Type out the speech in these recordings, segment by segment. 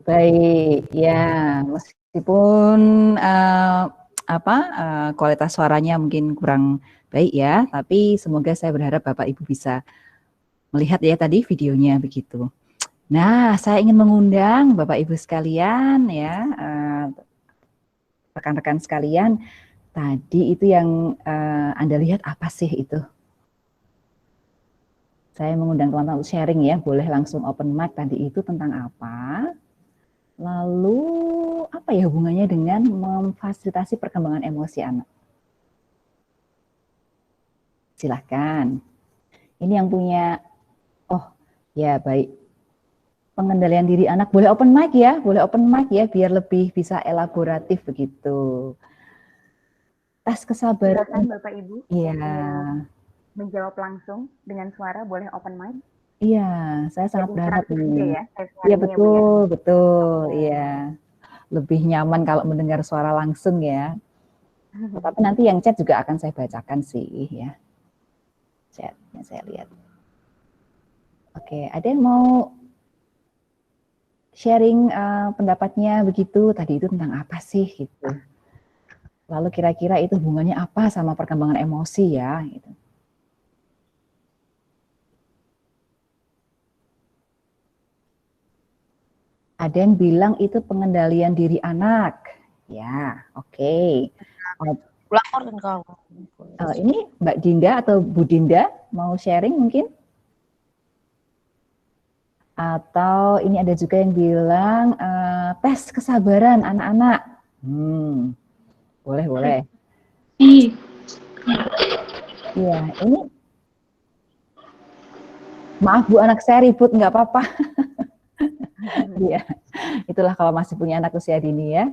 Baik, ya meskipun kualitas suaranya mungkin kurang baik ya, tapi semoga saya berharap Bapak Ibu bisa melihat ya tadi videonya begitu. Nah, saya ingin mengundang Bapak Ibu sekalian ya, rekan-rekan sekalian, tadi itu yang Anda lihat apa sih itu? Saya mengundang teman-teman untuk sharing ya, boleh langsung open mic tadi itu tentang apa? Lalu apa ya hubungannya dengan memfasilitasi perkembangan emosi anak? Silahkan. Ini yang punya, oh ya baik. Pengendalian diri anak, boleh open mic ya, biar lebih bisa elaboratif begitu. Tes kesabaran. Silakan Bapak Ibu. Iya. Menjawab langsung dengan suara, boleh open mic. Iya, saya sangat berharap ini. Ya, iya betul, betul, iya. Lebih nyaman kalau mendengar suara langsung ya. Tapi nanti yang chat juga akan saya bacakan sih ya. Chatnya saya lihat. Oke, ada yang mau sharing pendapatnya begitu? Tadi itu tentang apa sih gitu? Lalu kira-kira itu hubungannya apa sama perkembangan emosi ya? Gitu. Ada yang bilang itu pengendalian diri anak. Ya, oke. Laporkan kamu. Ini Mbak Dinda atau Bu Dinda mau sharing mungkin? Atau ini ada juga yang bilang tes kesabaran anak-anak. Boleh. Iya, ini maaf Bu, anak saya ribut, nggak apa-apa. Iya, itulah kalau masih punya anak usia dini ya,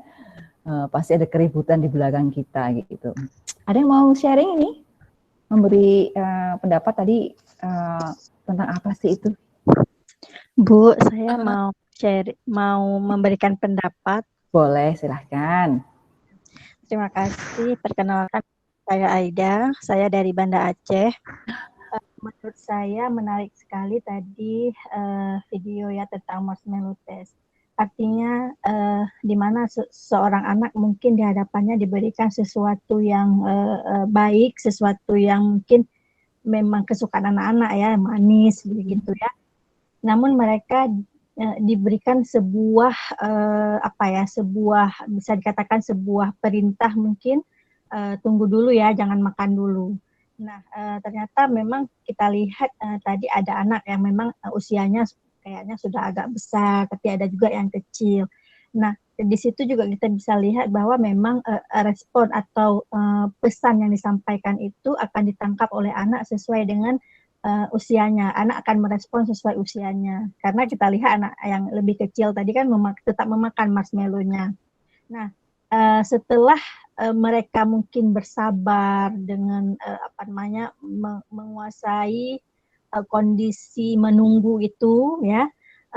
pasti ada keributan di belakang kita gitu. Ada yang mau sharing ini? Memberi pendapat tadi tentang apa sih itu? Bu, saya mau memberikan pendapat. Boleh, silahkan. Terima kasih. Perkenalkan, saya Aida. Saya dari Banda Aceh. Menurut saya menarik sekali tadi video ya tentang marshmallow test. Artinya di mana seorang anak mungkin di hadapannya diberikan sesuatu yang baik, sesuatu yang mungkin memang kesukaan anak-anak ya, manis begitu ya. Namun mereka diberikan sebuah sebuah bisa dikatakan sebuah perintah mungkin tunggu dulu ya, jangan makan dulu. Nah ternyata memang kita lihat tadi ada anak yang memang usianya kayaknya sudah agak besar, tapi ada juga yang kecil. Nah di situ juga kita bisa lihat bahwa memang respon atau pesan yang disampaikan itu akan ditangkap oleh anak sesuai dengan usianya. Anak akan merespon sesuai usianya. Karena kita lihat anak yang lebih kecil tadi kan tetap memakan marshmallow-nya. Nah, setelah mereka mungkin bersabar dengan menguasai kondisi menunggu itu ya,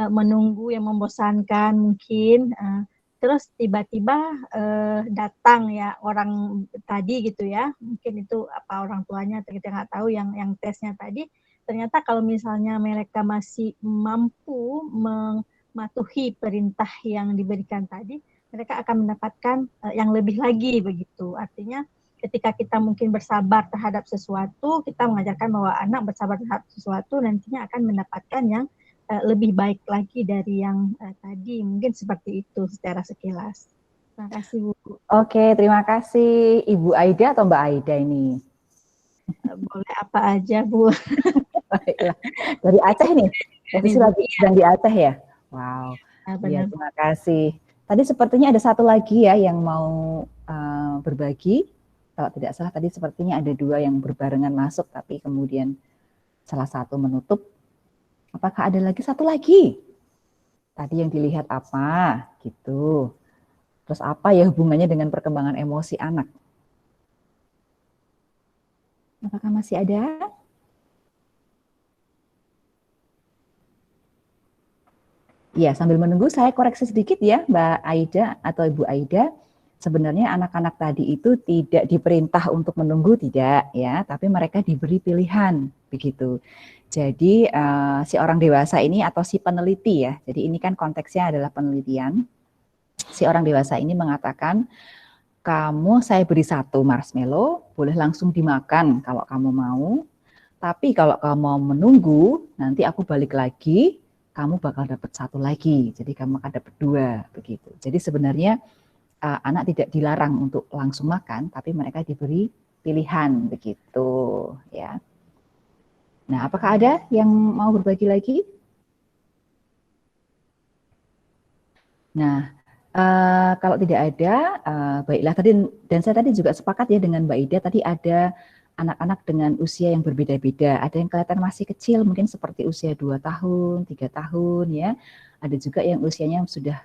menunggu yang membosankan mungkin, terus tiba-tiba datang ya orang tadi gitu ya, mungkin itu apa orang tuanya kita nggak tahu yang tesnya tadi, ternyata kalau misalnya mereka masih mampu mematuhi perintah yang diberikan tadi, mereka akan mendapatkan yang lebih lagi begitu. Artinya ketika kita mungkin bersabar terhadap sesuatu, kita mengajarkan bahwa anak bersabar terhadap sesuatu nantinya akan mendapatkan yang lebih baik lagi dari yang tadi. Mungkin seperti itu secara sekilas. Terima kasih Bu. Oke, terima kasih Ibu Aida atau Mbak Aida ini? Boleh apa aja Bu. Baiklah. Dari Aceh nih, posisi lagi sedang di Aceh ya? Wow, ya, terima kasih. Tadi sepertinya ada satu lagi ya yang mau berbagi. Kalau tidak salah tadi sepertinya ada dua yang berbarengan masuk, tapi kemudian salah satu menutup. Apakah ada lagi satu lagi? Tadi yang dilihat apa? Gitu. Terus apa ya hubungannya dengan perkembangan emosi anak? Apakah masih ada? Ya, sambil menunggu saya koreksi sedikit ya Mbak Aida atau Ibu Aida. sebenarnya anak-anak tadi itu tidak diperintah untuk menunggu, tidak ya, tapi mereka diberi pilihan begitu. Jadi si orang dewasa ini atau si peneliti ya, jadi ini kan konteksnya adalah penelitian. Si orang dewasa ini mengatakan, kamu saya beri 1 marshmallow, boleh langsung dimakan kalau kamu mau, tapi kalau kamu mau menunggu, nanti aku balik lagi, kamu bakal dapat 1 lagi, jadi kamu akan dapat 2 begitu. Jadi sebenarnya anak tidak dilarang untuk langsung makan, tapi mereka diberi pilihan begitu ya. Nah, apakah ada yang mau berbagi lagi? Nah, kalau tidak ada, baiklah tadi, dan saya tadi juga sepakat ya dengan Mbak Ida, tadi ada anak-anak dengan usia yang berbeda-beda. Ada yang kelihatan masih kecil, mungkin seperti usia 2 tahun, 3 tahun ya. Ada juga yang usianya sudah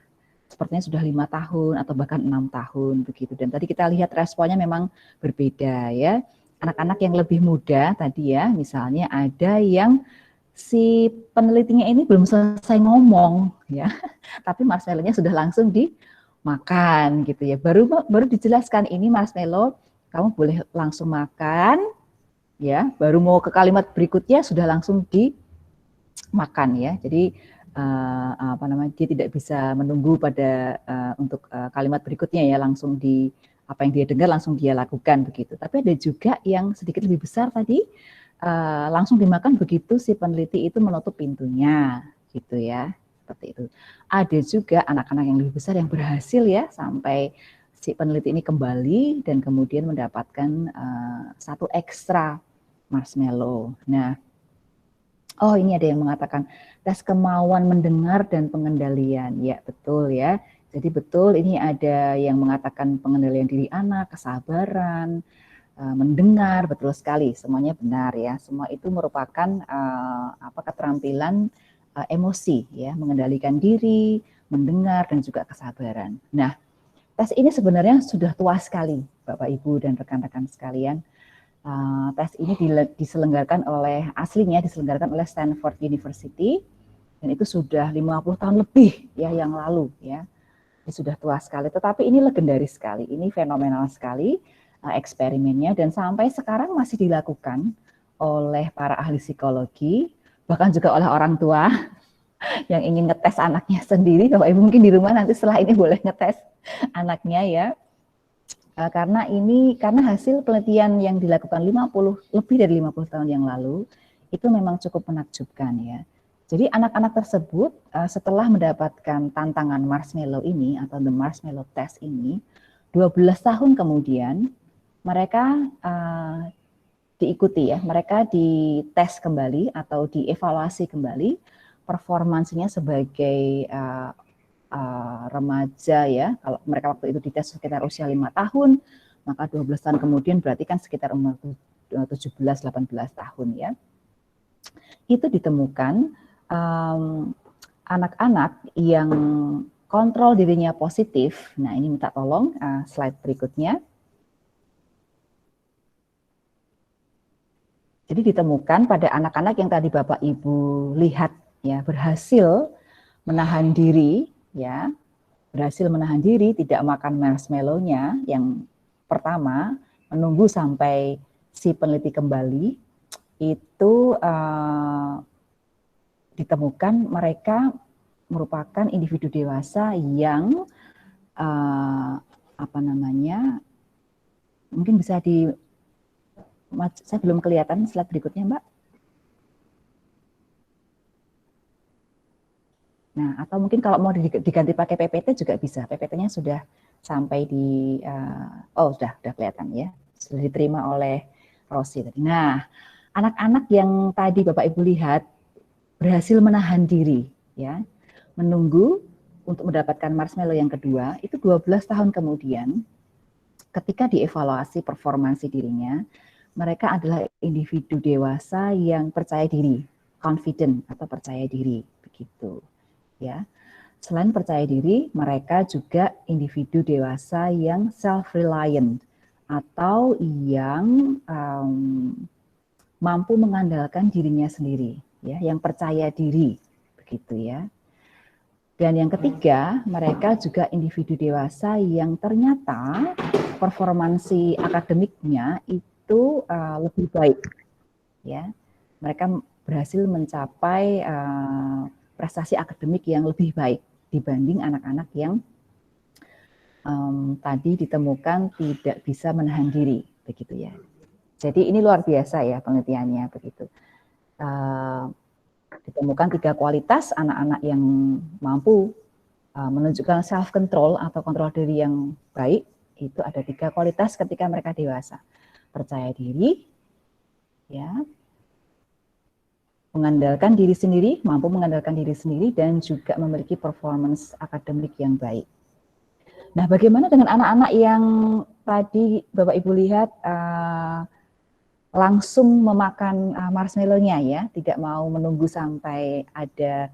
sepertinya sudah 5 tahun atau bahkan 6 tahun begitu. Dan tadi kita lihat responnya memang berbeda ya. Anak-anak yang lebih muda tadi ya, misalnya ada yang si penelitinya ini belum selesai ngomong ya, tapi marshmallow-nya sudah langsung dimakan gitu ya. Baru dijelaskan ini marshmallow kamu boleh langsung makan ya, baru mau ke kalimat berikutnya sudah langsung dimakan ya. Jadi dia tidak bisa menunggu pada untuk kalimat berikutnya ya, langsung apa yang dia dengar langsung dia lakukan begitu. Tapi ada juga yang sedikit lebih besar tadi langsung dimakan begitu si peneliti itu menutup pintunya gitu ya, seperti itu. Ada juga anak-anak yang lebih besar yang berhasil ya sampai si peneliti ini kembali dan kemudian mendapatkan 1 ekstra marshmallow. Nah, oh ini ada yang mengatakan tes kemauan mendengar dan pengendalian. Ya betul ya. Jadi betul ini ada yang mengatakan pengendalian diri anak, kesabaran, mendengar, betul sekali. Semuanya benar ya. Semua itu merupakan keterampilan emosi ya, mengendalikan diri, mendengar dan juga kesabaran. Nah, tes ini sebenarnya sudah tua sekali, Bapak Ibu dan rekan-rekan sekalian. Tes ini diselenggarakan oleh Stanford University dan itu sudah 50 tahun lebih ya yang lalu ya. Ini sudah tua sekali, tetapi ini legendaris sekali, ini fenomenal sekali eksperimennya dan sampai sekarang masih dilakukan oleh para ahli psikologi, bahkan juga oleh orang tua yang ingin ngetes anaknya sendiri. Bapak Ibu mungkin di rumah nanti setelah ini boleh ngetes anaknya ya. Karena hasil penelitian yang dilakukan lebih dari 50 tahun yang lalu itu memang cukup menakjubkan ya. Jadi anak-anak tersebut setelah mendapatkan tantangan marshmallow ini atau the marshmallow test ini, 12 tahun kemudian mereka diikuti ya, mereka dites kembali atau dievaluasi kembali performansinya sebagai remaja ya. Kalau mereka waktu itu dites sekitar usia 5 tahun, maka 12 tahun kemudian berarti kan sekitar umur 17-18 tahun ya. Itu ditemukan anak-anak yang kontrol dirinya positif. Nah, ini minta tolong slide berikutnya. Jadi ditemukan pada anak-anak yang tadi Bapak Ibu lihat ya, berhasil menahan diri ya, tidak makan marshmallow-nya yang pertama, menunggu sampai si peneliti kembali, itu ditemukan mereka merupakan individu dewasa yang mungkin bisa saya belum kelihatan slide berikutnya, Mbak. Nah, atau mungkin kalau mau diganti pakai PPT juga bisa. PPT-nya sudah sampai di, sudah kelihatan ya. Sudah diterima oleh Rosi tadi. Nah, anak-anak yang tadi Bapak Ibu lihat berhasil menahan diri, ya, menunggu untuk mendapatkan marshmallow yang kedua, itu 12 tahun kemudian, ketika dievaluasi performansi dirinya, mereka adalah individu dewasa yang percaya diri, confident atau percaya diri, begitu. Ya, selain percaya diri, mereka juga individu dewasa yang self-reliant atau yang mampu mengandalkan dirinya sendiri, ya, yang percaya diri, begitu ya. Dan yang ketiga, mereka juga individu dewasa yang ternyata performansi akademiknya itu lebih baik, ya. Mereka berhasil mencapai prestasi akademik yang lebih baik dibanding anak-anak yang tadi ditemukan tidak bisa menahan diri, begitu ya. Jadi ini luar biasa ya penelitiannya, begitu. Ditemukan 3 kualitas anak-anak yang mampu menunjukkan self control atau kontrol diri yang baik. Itu ada 3 kualitas ketika mereka dewasa: percaya diri, ya, mengandalkan diri sendiri, mampu mengandalkan diri sendiri, dan juga memiliki performance akademik yang baik. Nah, bagaimana dengan anak-anak yang tadi Bapak Ibu lihat langsung memakan marshmallow-nya ya, tidak mau menunggu sampai ada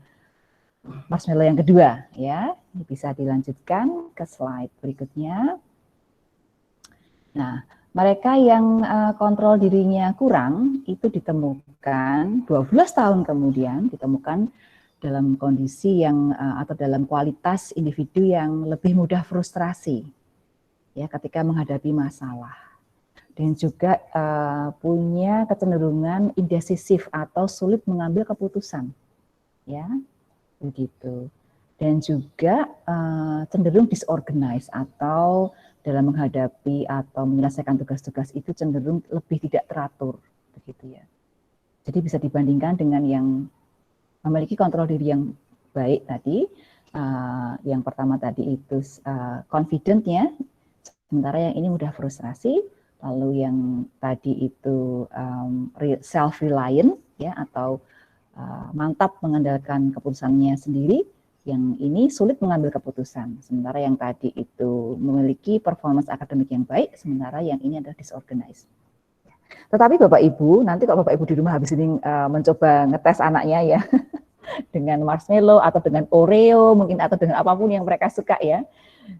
marshmallow yang kedua ya. Ini bisa dilanjutkan ke slide berikutnya. Nah, mereka yang kontrol dirinya kurang itu ditemukan 12 tahun kemudian, ditemukan dalam kondisi yang atau dalam kualitas individu yang lebih mudah frustrasi ya ketika menghadapi masalah, dan juga punya kecenderungan indecisif atau sulit mengambil keputusan ya, begitu. Dan juga cenderung disorganized atau dalam menghadapi atau menyelesaikan tugas-tugas itu cenderung lebih tidak teratur, begitu ya. Jadi bisa dibandingkan dengan yang memiliki kontrol diri yang baik tadi. Yang pertama tadi itu confident-nya, sementara yang ini mudah frustrasi. Lalu yang tadi itu self-reliant ya, atau mantap mengandalkan keputusannya sendiri. Yang ini sulit mengambil keputusan. Sementara yang tadi itu memiliki performance akademik yang baik, sementara yang ini adalah disorganized. Tetapi Bapak Ibu, nanti kalau Bapak Ibu di rumah habis ini mencoba ngetes anaknya ya, dengan marshmallow atau dengan Oreo mungkin, atau dengan apapun yang mereka suka ya,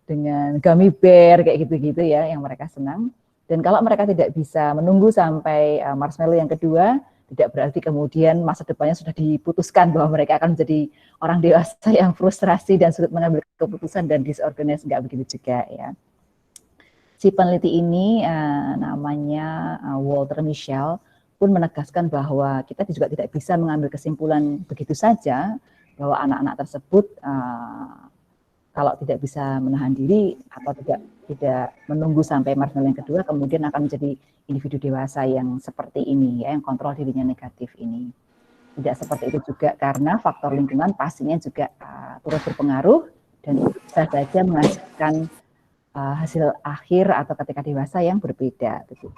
dengan gummy bear kayak gitu-gitu ya yang mereka senang. Dan kalau mereka tidak bisa menunggu sampai marshmallow yang kedua, tidak berarti kemudian masa depannya sudah diputuskan bahwa mereka akan menjadi orang dewasa yang frustrasi dan sulit mengambil keputusan dan disorganized, enggak begitu juga ya. Si peneliti ini namanya Walter Mischel pun menegaskan bahwa kita juga tidak bisa mengambil kesimpulan begitu saja bahwa anak-anak tersebut kalau tidak bisa menahan diri atau tidak menunggu sampai marshmallow yang kedua kemudian akan menjadi individu dewasa yang seperti ini ya, yang kontrol dirinya negatif ini. Tidak seperti itu juga, karena faktor lingkungan pastinya juga turut berpengaruh dan bisa saja menghasilkan hasil akhir atau ketika dewasa yang berbeda begitu.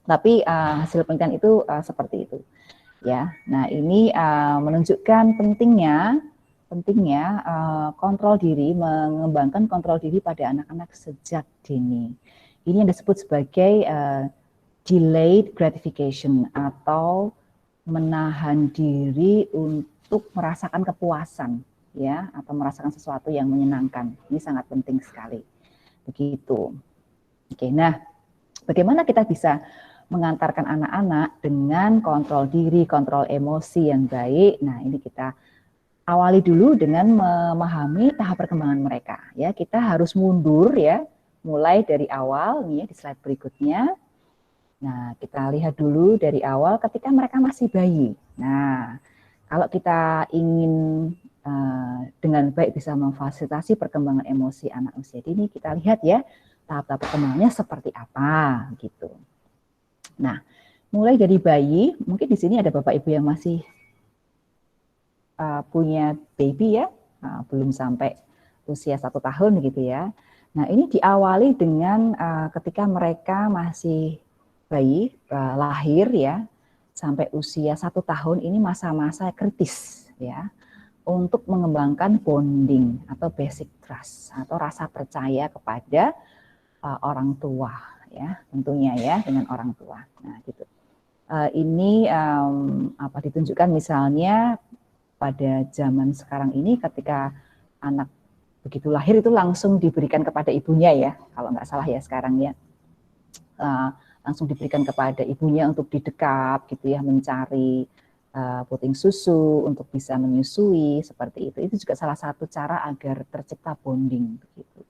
Tapi hasil penelitian itu seperti itu ya. Nah, ini menunjukkan pentingnya kontrol diri, mengembangkan kontrol diri pada anak-anak sejak dini. Ini yang disebut sebagai delayed gratification atau menahan diri untuk merasakan kepuasan ya, atau merasakan sesuatu yang menyenangkan. Ini sangat penting sekali. Begitu. Oke, nah bagaimana kita bisa mengantarkan anak-anak dengan kontrol diri, kontrol emosi yang baik? Nah, ini kita awali dulu dengan memahami tahap perkembangan mereka. Ya, kita harus mundur ya, mulai dari awal nih ya, di slide berikutnya. Nah, kita lihat dulu dari awal ketika mereka masih bayi. Nah, kalau kita ingin dengan baik bisa memfasilitasi perkembangan emosi anak usia dini, kita lihat ya tahap-tahap perkembangannya seperti apa gitu. Nah, mulai dari bayi, mungkin di sini ada Bapak Ibu yang masih punya baby ya, belum sampai usia 1 tahun gitu ya. Nah, ini diawali dengan ketika mereka masih bayi, lahir ya, sampai usia 1 tahun, ini masa-masa kritis ya, untuk mengembangkan bonding atau basic trust atau rasa percaya kepada orang tua ya, tentunya ya, dengan orang tua. Nah, gitu. Ini ditunjukkan misalnya pada zaman sekarang ini ketika anak begitu lahir itu langsung diberikan kepada ibunya ya, kalau nggak salah ya sekarang ya, langsung diberikan kepada ibunya untuk didekap gitu ya, mencari puting susu, untuk bisa menyusui, seperti itu. Itu juga salah satu cara agar tercipta bonding begitu.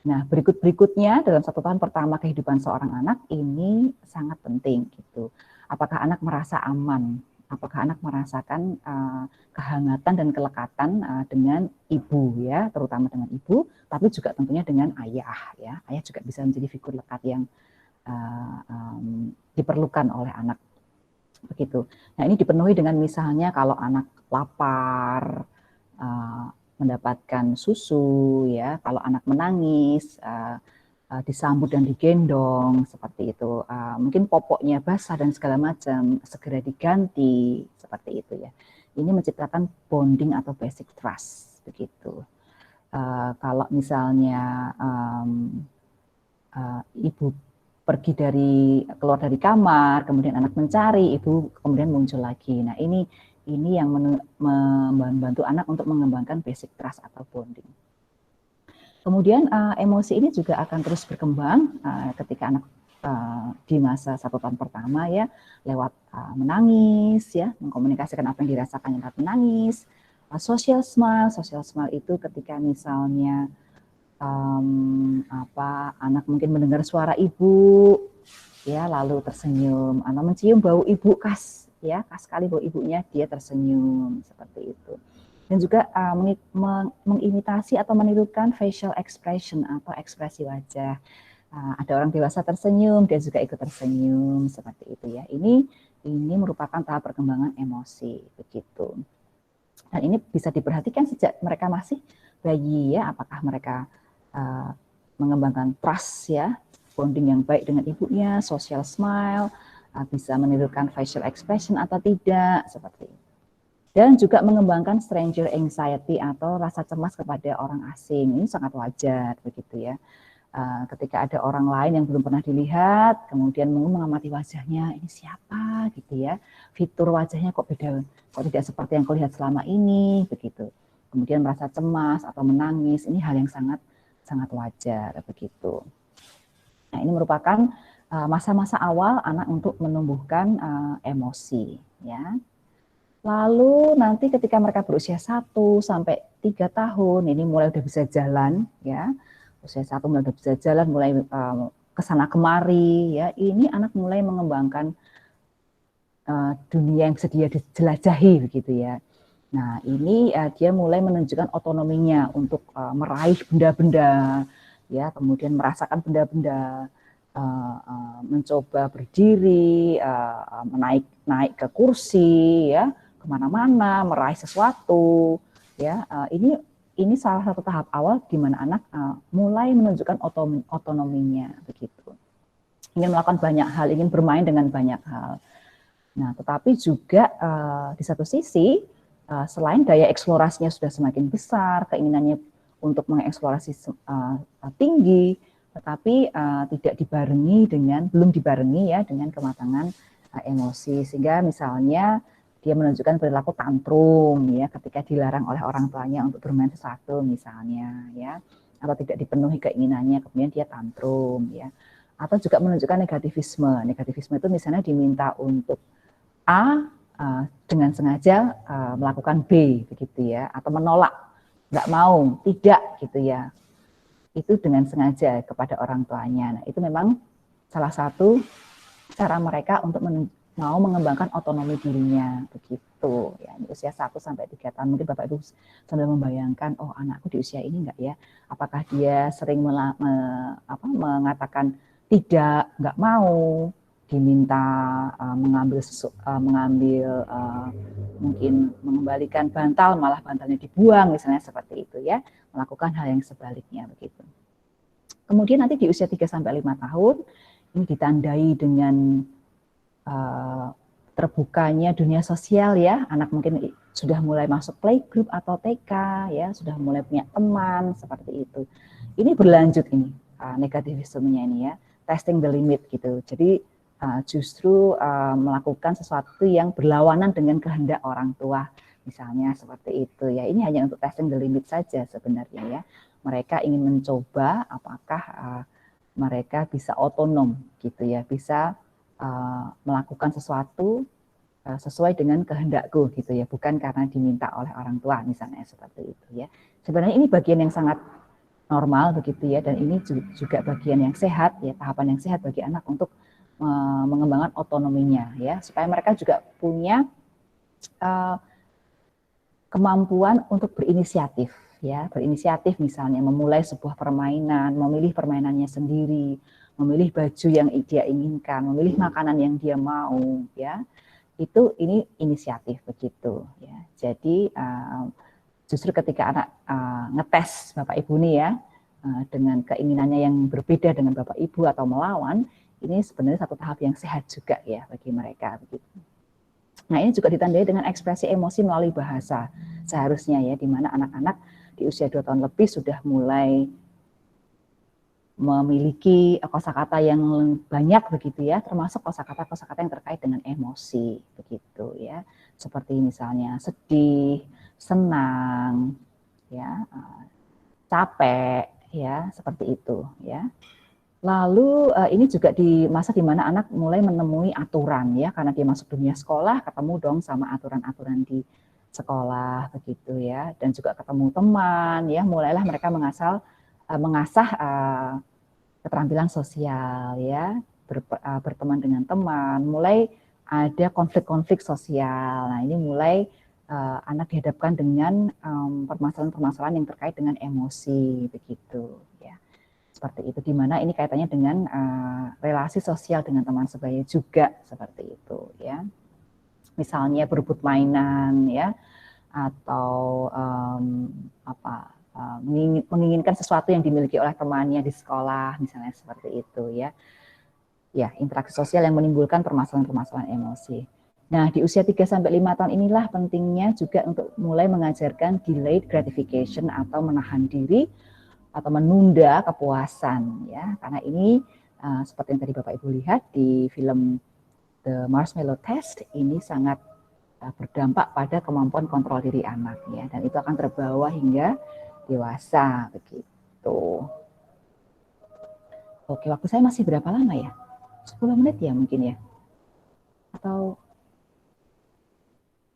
Nah, berikutnya dalam 1 tahun pertama kehidupan seorang anak ini sangat penting gitu. Apakah anak merasa aman? Apakah anak merasakan kehangatan dan kelekatan dengan ibu ya, terutama dengan ibu, tapi juga tentunya dengan ayah ya. Ayah juga bisa menjadi figur lekat yang diperlukan oleh anak. Begitu. Nah, ini dipenuhi dengan misalnya kalau anak lapar, mendapatkan susu, ya. Kalau anak menangis, disambut dan digendong seperti itu. Mungkin popoknya basah dan segala macam segera diganti seperti itu ya. Ini menciptakan bonding atau basic trust begitu. Kalau misalnya ibu pergi keluar dari kamar, kemudian anak mencari, ibu kemudian muncul lagi. Nah, ini yang membantu anak untuk mengembangkan basic trust atau bonding. Kemudian emosi ini juga akan terus berkembang ketika anak di masa 1 tahun pertama ya, lewat menangis ya, mengkomunikasikan apa yang dirasakan lewat menangis. Social smile itu ketika misalnya anak mungkin mendengar suara ibu ya, lalu tersenyum, atau mencium bau ibu khas sekali bau ibunya, dia tersenyum seperti itu. Dan juga mengimitasi atau menirukan facial expression atau ekspresi wajah. Ada orang dewasa tersenyum, dia juga ikut tersenyum seperti itu ya. Ini merupakan tahap perkembangan emosi begitu. Dan ini bisa diperhatikan sejak mereka masih bayi ya, apakah mereka mengembangkan trust ya, bonding yang baik dengan ibunya, social smile, bisa menirukan facial expression atau tidak, seperti itu. Dan juga mengembangkan stranger anxiety atau rasa cemas kepada orang asing. Ini sangat wajar begitu ya. Ketika ada orang lain yang belum pernah dilihat, kemudian mengamati wajahnya, ini siapa gitu ya. Fitur wajahnya kok beda, kok tidak seperti yang kau lihat selama ini begitu. Kemudian merasa cemas atau menangis, ini hal yang sangat wajar begitu. Nah, ini merupakan masa-masa awal anak untuk menumbuhkan emosi ya. Lalu nanti ketika mereka berusia 1 sampai 3 tahun, ini mulai udah bisa jalan ya. Usia 1 mulai udah bisa jalan, mulai kesana kemari ya. Ini anak mulai mengembangkan dunia yang bisa dia dijelajahi begitu ya. Nah, ini dia mulai menunjukkan otonominya untuk meraih benda-benda, ya, kemudian merasakan benda-benda, mencoba berdiri, naik ke kursi, ya, kemana-mana, meraih sesuatu, ya. Ini salah satu tahap awal di mana anak mulai menunjukkan otonominya, begitu. Ingin melakukan banyak hal, ingin bermain dengan banyak hal. Nah, tetapi juga di satu sisi, selain daya eksplorasinya sudah semakin besar, keinginannya untuk mengeksplorasi tinggi, tetapi belum dibarengi ya dengan kematangan emosi, sehingga misalnya dia menunjukkan perilaku tantrum ya ketika dilarang oleh orang tuanya untuk bermain sesuatu misalnya ya, atau tidak dipenuhi keinginannya, kemudian dia tantrum ya, atau juga menunjukkan negativisme. Negativisme itu misalnya diminta untuk A dengan sengaja melakukan B begitu ya, atau menolak, nggak mau, tidak gitu ya, itu dengan sengaja kepada orang tuanya. Nah, itu memang salah satu cara mereka untuk mau mengembangkan otonomi dirinya begitu ya. Di usia 1 sampai 3 tahun mungkin Bapak Ibu sambil membayangkan, oh anakku di usia ini enggak ya, apakah dia sering mengatakan tidak, nggak mau, diminta mengambil mungkin mengembalikan bantal, malah bantalnya dibuang misalnya, seperti itu ya, melakukan hal yang sebaliknya begitu. Kemudian nanti di usia 3 sampai 5 tahun ini ditandai dengan terbukanya dunia sosial ya, anak mungkin sudah mulai masuk playgroup atau TK ya, sudah mulai punya teman seperti itu. Ini berlanjut ini negativismenya ini ya, testing the limit gitu. Jadi justru melakukan sesuatu yang berlawanan dengan kehendak orang tua, misalnya seperti itu ya. Ini hanya untuk testing the limit saja sebenarnya ya. Mereka ingin mencoba apakah mereka bisa otonom gitu ya, bisa melakukan sesuatu sesuai dengan kehendakku gitu ya, bukan karena diminta oleh orang tua misalnya seperti itu ya. Sebenarnya ini bagian yang sangat normal begitu ya, dan ini juga bagian yang sehat ya, tahapan yang sehat bagi anak untuk mengembangkan otonominya ya, supaya mereka juga punya kemampuan untuk berinisiatif ya, berinisiatif misalnya memulai sebuah permainan, memilih permainannya sendiri, memilih baju yang dia inginkan, memilih makanan yang dia mau ya. Ini inisiatif begitu ya. Jadi justru ketika anak ngetes Bapak Ibu nih ya, dengan keinginannya yang berbeda dengan Bapak Ibu atau melawan, ini sebenarnya satu tahap yang sehat juga ya bagi mereka begitu. Nah, ini juga ditandai dengan ekspresi emosi melalui bahasa seharusnya ya, di mana anak-anak di usia 2 tahun lebih sudah mulai memiliki kosakata yang banyak begitu ya, termasuk kosakata yang terkait dengan emosi begitu ya, seperti misalnya sedih, senang, ya, capek, ya seperti itu ya. Lalu ini juga di masa di mana anak mulai menemui aturan ya, karena dia masuk dunia sekolah, ketemu dong sama aturan-aturan di sekolah begitu ya, dan juga ketemu teman ya, mulailah mereka mengasah keterampilan sosial ya, berteman dengan teman, mulai ada konflik-konflik sosial. Nah, ini mulai anak dihadapkan dengan permasalahan-permasalahan yang terkait dengan emosi begitu ya. Seperti itu, di mana ini kaitannya dengan relasi sosial dengan teman sebaya juga seperti itu ya. Misalnya berebut mainan ya, atau menginginkan sesuatu yang dimiliki oleh temannya di sekolah, misalnya seperti itu ya. Ya, interaksi sosial yang menimbulkan permasalahan-permasalahan emosi. Nah, di usia 3-5 tahun inilah pentingnya juga untuk mulai mengajarkan delayed gratification atau menahan diri atau menunda kepuasan ya. Karena ini seperti yang tadi Bapak Ibu lihat di film The Marshmallow Test, ini sangat berdampak pada kemampuan kontrol diri anak ya, dan itu akan terbawa hingga dewasa begitu. Oke, waktu saya masih berapa lama ya? 10 menit ya mungkin ya? Atau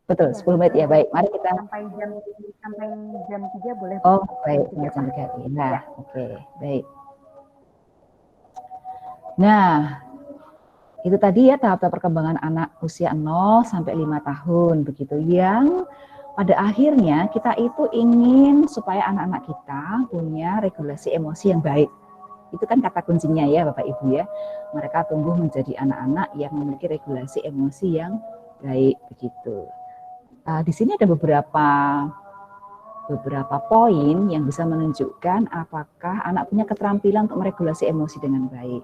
betul, 10 menit ya, baik. Mari kita sampai jam 3 boleh. Oh, baik, jam 3. Nah, oke, baik. Nah, itu tadi ya tahap-tahap perkembangan anak usia 0 sampai 5 tahun begitu, yang pada akhirnya kita itu ingin supaya anak-anak kita punya regulasi emosi yang baik. Itu kan kata kuncinya ya Bapak Ibu ya. Mereka tumbuh menjadi anak-anak yang memiliki regulasi emosi yang baik begitu. Di sini ada beberapa poin yang bisa menunjukkan apakah anak punya keterampilan untuk meregulasi emosi dengan baik.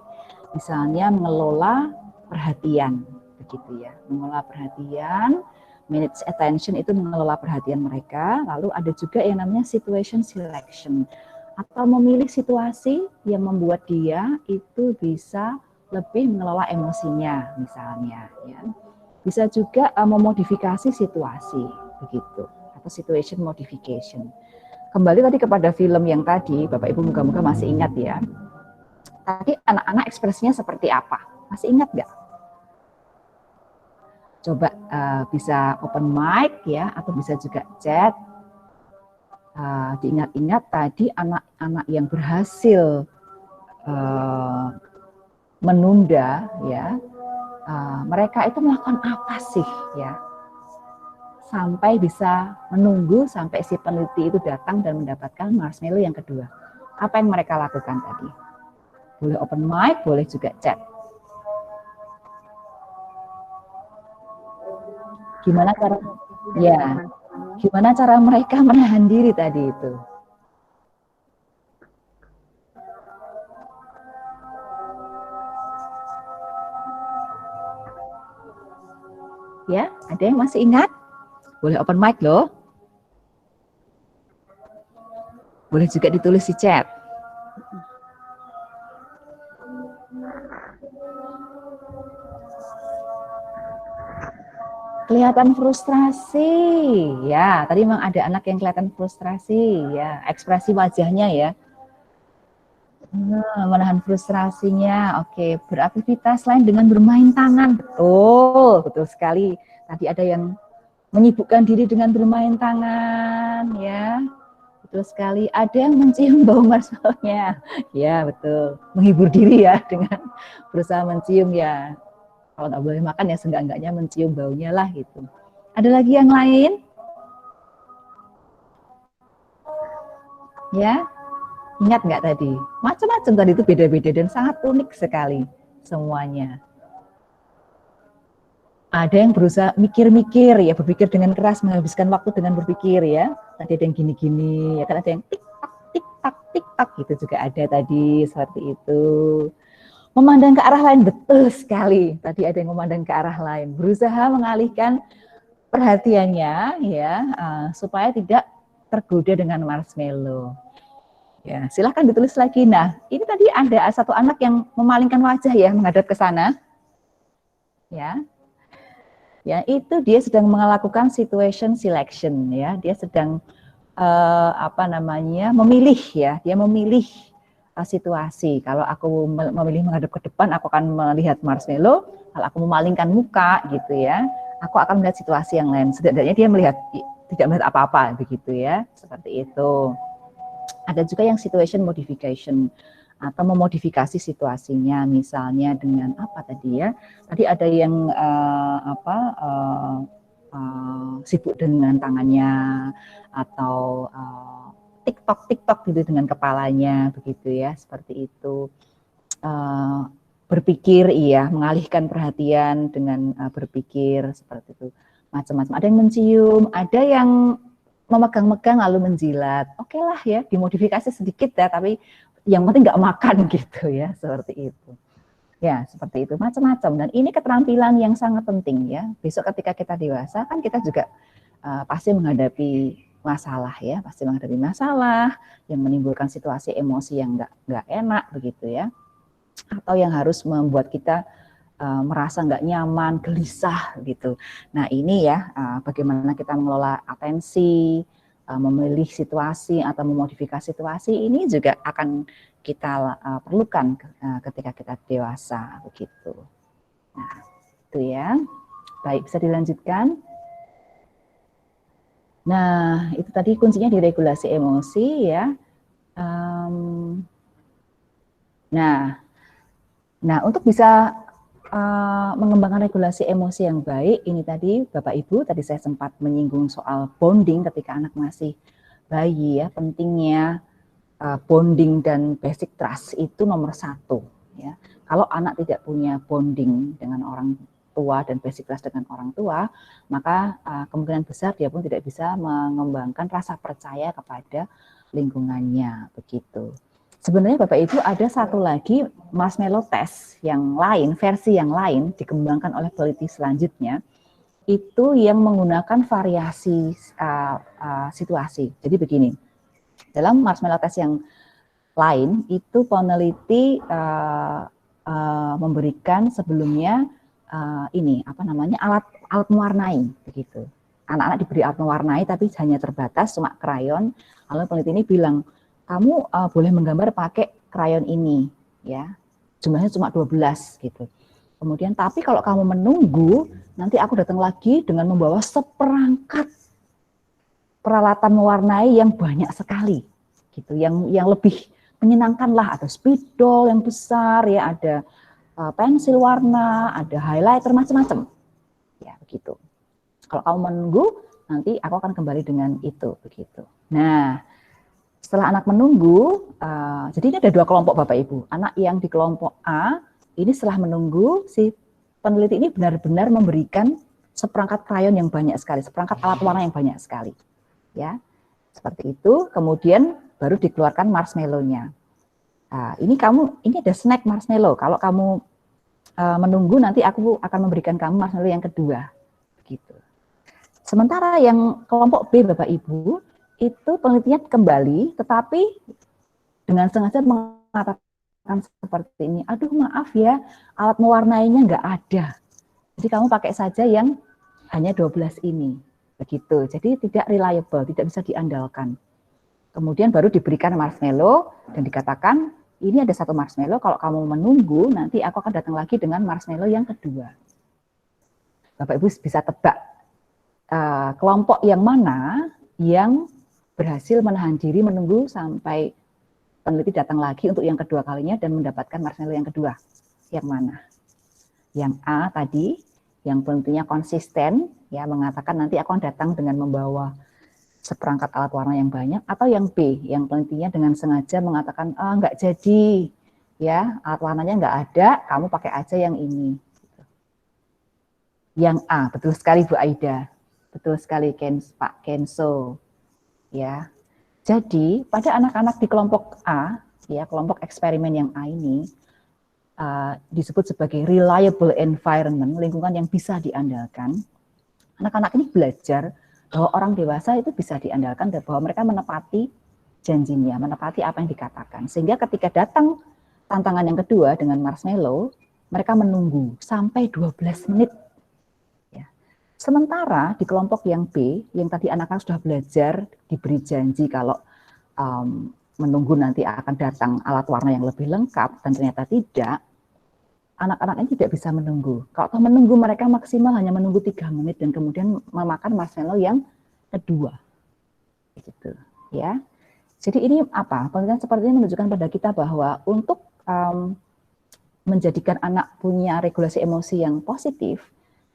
Misalnya mengelola perhatian begitu ya. Mengelola perhatian, manage attention itu mengelola perhatian mereka. Lalu ada juga yang namanya situation selection, atau memilih situasi yang membuat dia itu bisa lebih mengelola emosinya misalnya ya. Bisa juga memodifikasi situasi begitu, atau situation modification. Kembali tadi kepada film yang tadi, Bapak Ibu moga-moga masih ingat ya. Tadi anak-anak ekspresinya seperti apa? Masih ingat nggak? Coba bisa open mic ya, atau bisa juga chat. Diingat-ingat tadi anak-anak yang berhasil menunda ya, mereka itu melakukan apa sih ya, sampai bisa menunggu sampai si peneliti itu datang dan mendapatkan marshmallow yang kedua. Apa yang mereka lakukan tadi? Boleh open mic, boleh juga chat. Gimana cara? Ya, gimana cara mereka menahan diri tadi itu? Ya, ada yang masih ingat? Boleh open mic loh. Boleh juga ditulis di chat. Kelihatan frustrasi, ya. Tadi memang ada anak yang kelihatan frustrasi, ya. Ekspresi wajahnya ya. Menahan frustrasinya. Oke, beraktivitas lain dengan bermain tangan. Betul sekali. Tadi ada yang menyibukkan diri dengan bermain tangan, ya. Betul sekali. Ada yang mencium bau marshmallow-nya. Ya, betul. Menghibur diri ya dengan berusaha mencium ya. Kalau nggak boleh makan ya seenggak-enggaknya mencium baunya lah gitu. Ada lagi yang lain? Ya, ingat nggak tadi? Macam-macam tadi itu beda-beda dan sangat unik sekali semuanya. Ada yang berusaha mikir-mikir ya, berpikir dengan keras, menghabiskan waktu dengan berpikir ya. Tadi ada yang gini-gini, ya kan ada yang tik-tak gitu juga ada tadi seperti itu. Memandang ke arah lain, betul sekali. Tadi ada yang memandang ke arah lain, berusaha mengalihkan perhatiannya ya supaya tidak tergoda dengan marshmallow. Ya, silahkan ditulis lagi. Nah, ini tadi ada satu anak yang memalingkan wajah ya menghadap ke sana. Ya. Ya, itu dia sedang melakukan situation selection ya. Dia sedang memilih ya. Dia memilih situasi. Kalau aku memilih menghadap ke depan, aku akan melihat marshmallow. Kalau aku memalingkan muka gitu ya, aku akan melihat situasi yang lain. Setidaknya dia tidak melihat apa-apa begitu ya. Seperti itu. Ada juga yang situation modification atau memodifikasi situasinya, misalnya dengan apa tadi ya? Tadi ada yang sibuk dengan tangannya atau TikTok gitu dengan kepalanya begitu ya, seperti itu. Berpikir iya, mengalihkan perhatian dengan berpikir seperti itu. Macam-macam. Ada yang mencium, ada yang memegang-megang lalu menjilat. Oke lah ya, dimodifikasi sedikit ya, tapi yang penting nggak makan gitu ya, seperti itu. Ya, seperti itu, macam-macam. Dan ini keterampilan yang sangat penting ya. Besok ketika kita dewasa kan kita juga pasti menghadapi masalah ya, pasti menghadapi masalah yang menimbulkan situasi emosi yang nggak enak begitu ya, atau yang harus membuat kita merasa nggak nyaman, gelisah gitu. Nah ini ya bagaimana kita mengelola atensi, memilih situasi atau memodifikasi situasi ini juga akan kita perlukan ketika kita dewasa begitu. Nah itu ya. Baik, bisa dilanjutkan. Nah itu tadi kuncinya di regulasi emosi ya. Nah untuk bisa mengembangkan regulasi emosi yang baik, ini tadi Bapak Ibu, tadi saya sempat menyinggung soal bonding ketika anak masih bayi ya, pentingnya bonding dan basic trust itu nomor 1 ya. Kalau anak tidak punya bonding dengan orang tua dan basic trust dengan orang tua, maka kemungkinan besar dia pun tidak bisa mengembangkan rasa percaya kepada lingkungannya begitu. Sebenarnya Bapak Ibu ada satu lagi marshmallow test yang lain, versi yang lain dikembangkan oleh peneliti selanjutnya, itu yang menggunakan variasi situasi. Jadi begini, dalam marshmallow test yang lain itu peneliti memberikan sebelumnya alat mewarnai begitu. Anak-anak diberi alat mewarnai tapi hanya terbatas cuma krayon. Lalu peneliti ini bilang, kamu boleh menggambar pakai krayon ini ya, jumlahnya cuma 12 gitu. Kemudian tapi kalau kamu menunggu, nanti aku datang lagi dengan membawa seperangkat peralatan mewarnai yang banyak sekali gitu, yang lebih menyenangkan lah, ada spidol yang besar ya, ada pensil warna, ada highlighter, macam-macam ya begitu. Kalau kamu menunggu, nanti aku akan kembali dengan itu begitu. Nah setelah anak menunggu, jadi ini ada 2 kelompok Bapak Ibu. Anak yang di kelompok A, ini setelah menunggu, si peneliti ini benar-benar memberikan seperangkat krayon yang banyak sekali, seperangkat alat warna yang banyak sekali. Ya, seperti itu, kemudian baru dikeluarkan marshmallow-nya. Ini ada snack marshmallow, kalau kamu menunggu nanti aku akan memberikan kamu marshmallow yang kedua. Begitu. Sementara yang kelompok B Bapak Ibu, itu penelitian kembali, tetapi dengan sengaja mengatakan seperti ini, aduh maaf ya, alat mewarnainya nggak ada. Jadi kamu pakai saja yang hanya 12 ini. Begitu, jadi tidak reliable, tidak bisa diandalkan. Kemudian baru diberikan marshmallow dan dikatakan, ini ada 1 marshmallow, kalau kamu menunggu, nanti aku akan datang lagi dengan marshmallow yang kedua. Bapak Ibu bisa tebak kelompok yang mana yang berhasil menahan diri menunggu sampai peneliti datang lagi untuk yang kedua kalinya dan mendapatkan marshmallow yang kedua. Yang mana? Yang A tadi, yang penelitinya konsisten, ya mengatakan nanti akan datang dengan membawa seperangkat alat warna yang banyak, atau yang B, yang penelitinya dengan sengaja mengatakan nggak jadi, ya alat warnanya nggak ada, kamu pakai aja yang ini. Yang A, betul sekali Bu Aida, betul sekali Pak Kenso, ya. Jadi pada anak-anak di kelompok A, ya kelompok eksperimen yang A ini disebut sebagai reliable environment, lingkungan yang bisa diandalkan. Anak-anak ini belajar bahwa orang dewasa itu bisa diandalkan dan bahwa mereka menepati janjinya, menepati apa yang dikatakan. Sehingga ketika datang tantangan yang kedua dengan marshmallow, mereka menunggu sampai 12 menit. Ya. Sementara di kelompok yang B, yang tadi anak-anak sudah belajar, diberi janji kalau menunggu nanti akan datang alat warna yang lebih lengkap, dan ternyata tidak, anak-anak ini tidak bisa menunggu. Kalau menunggu, mereka maksimal hanya menunggu 3 menit dan kemudian memakan marshmallow yang kedua. Gitu, ya. Jadi ini apa? Penelitian seperti ini menunjukkan pada kita bahwa untuk menjadikan anak punya regulasi emosi yang positif,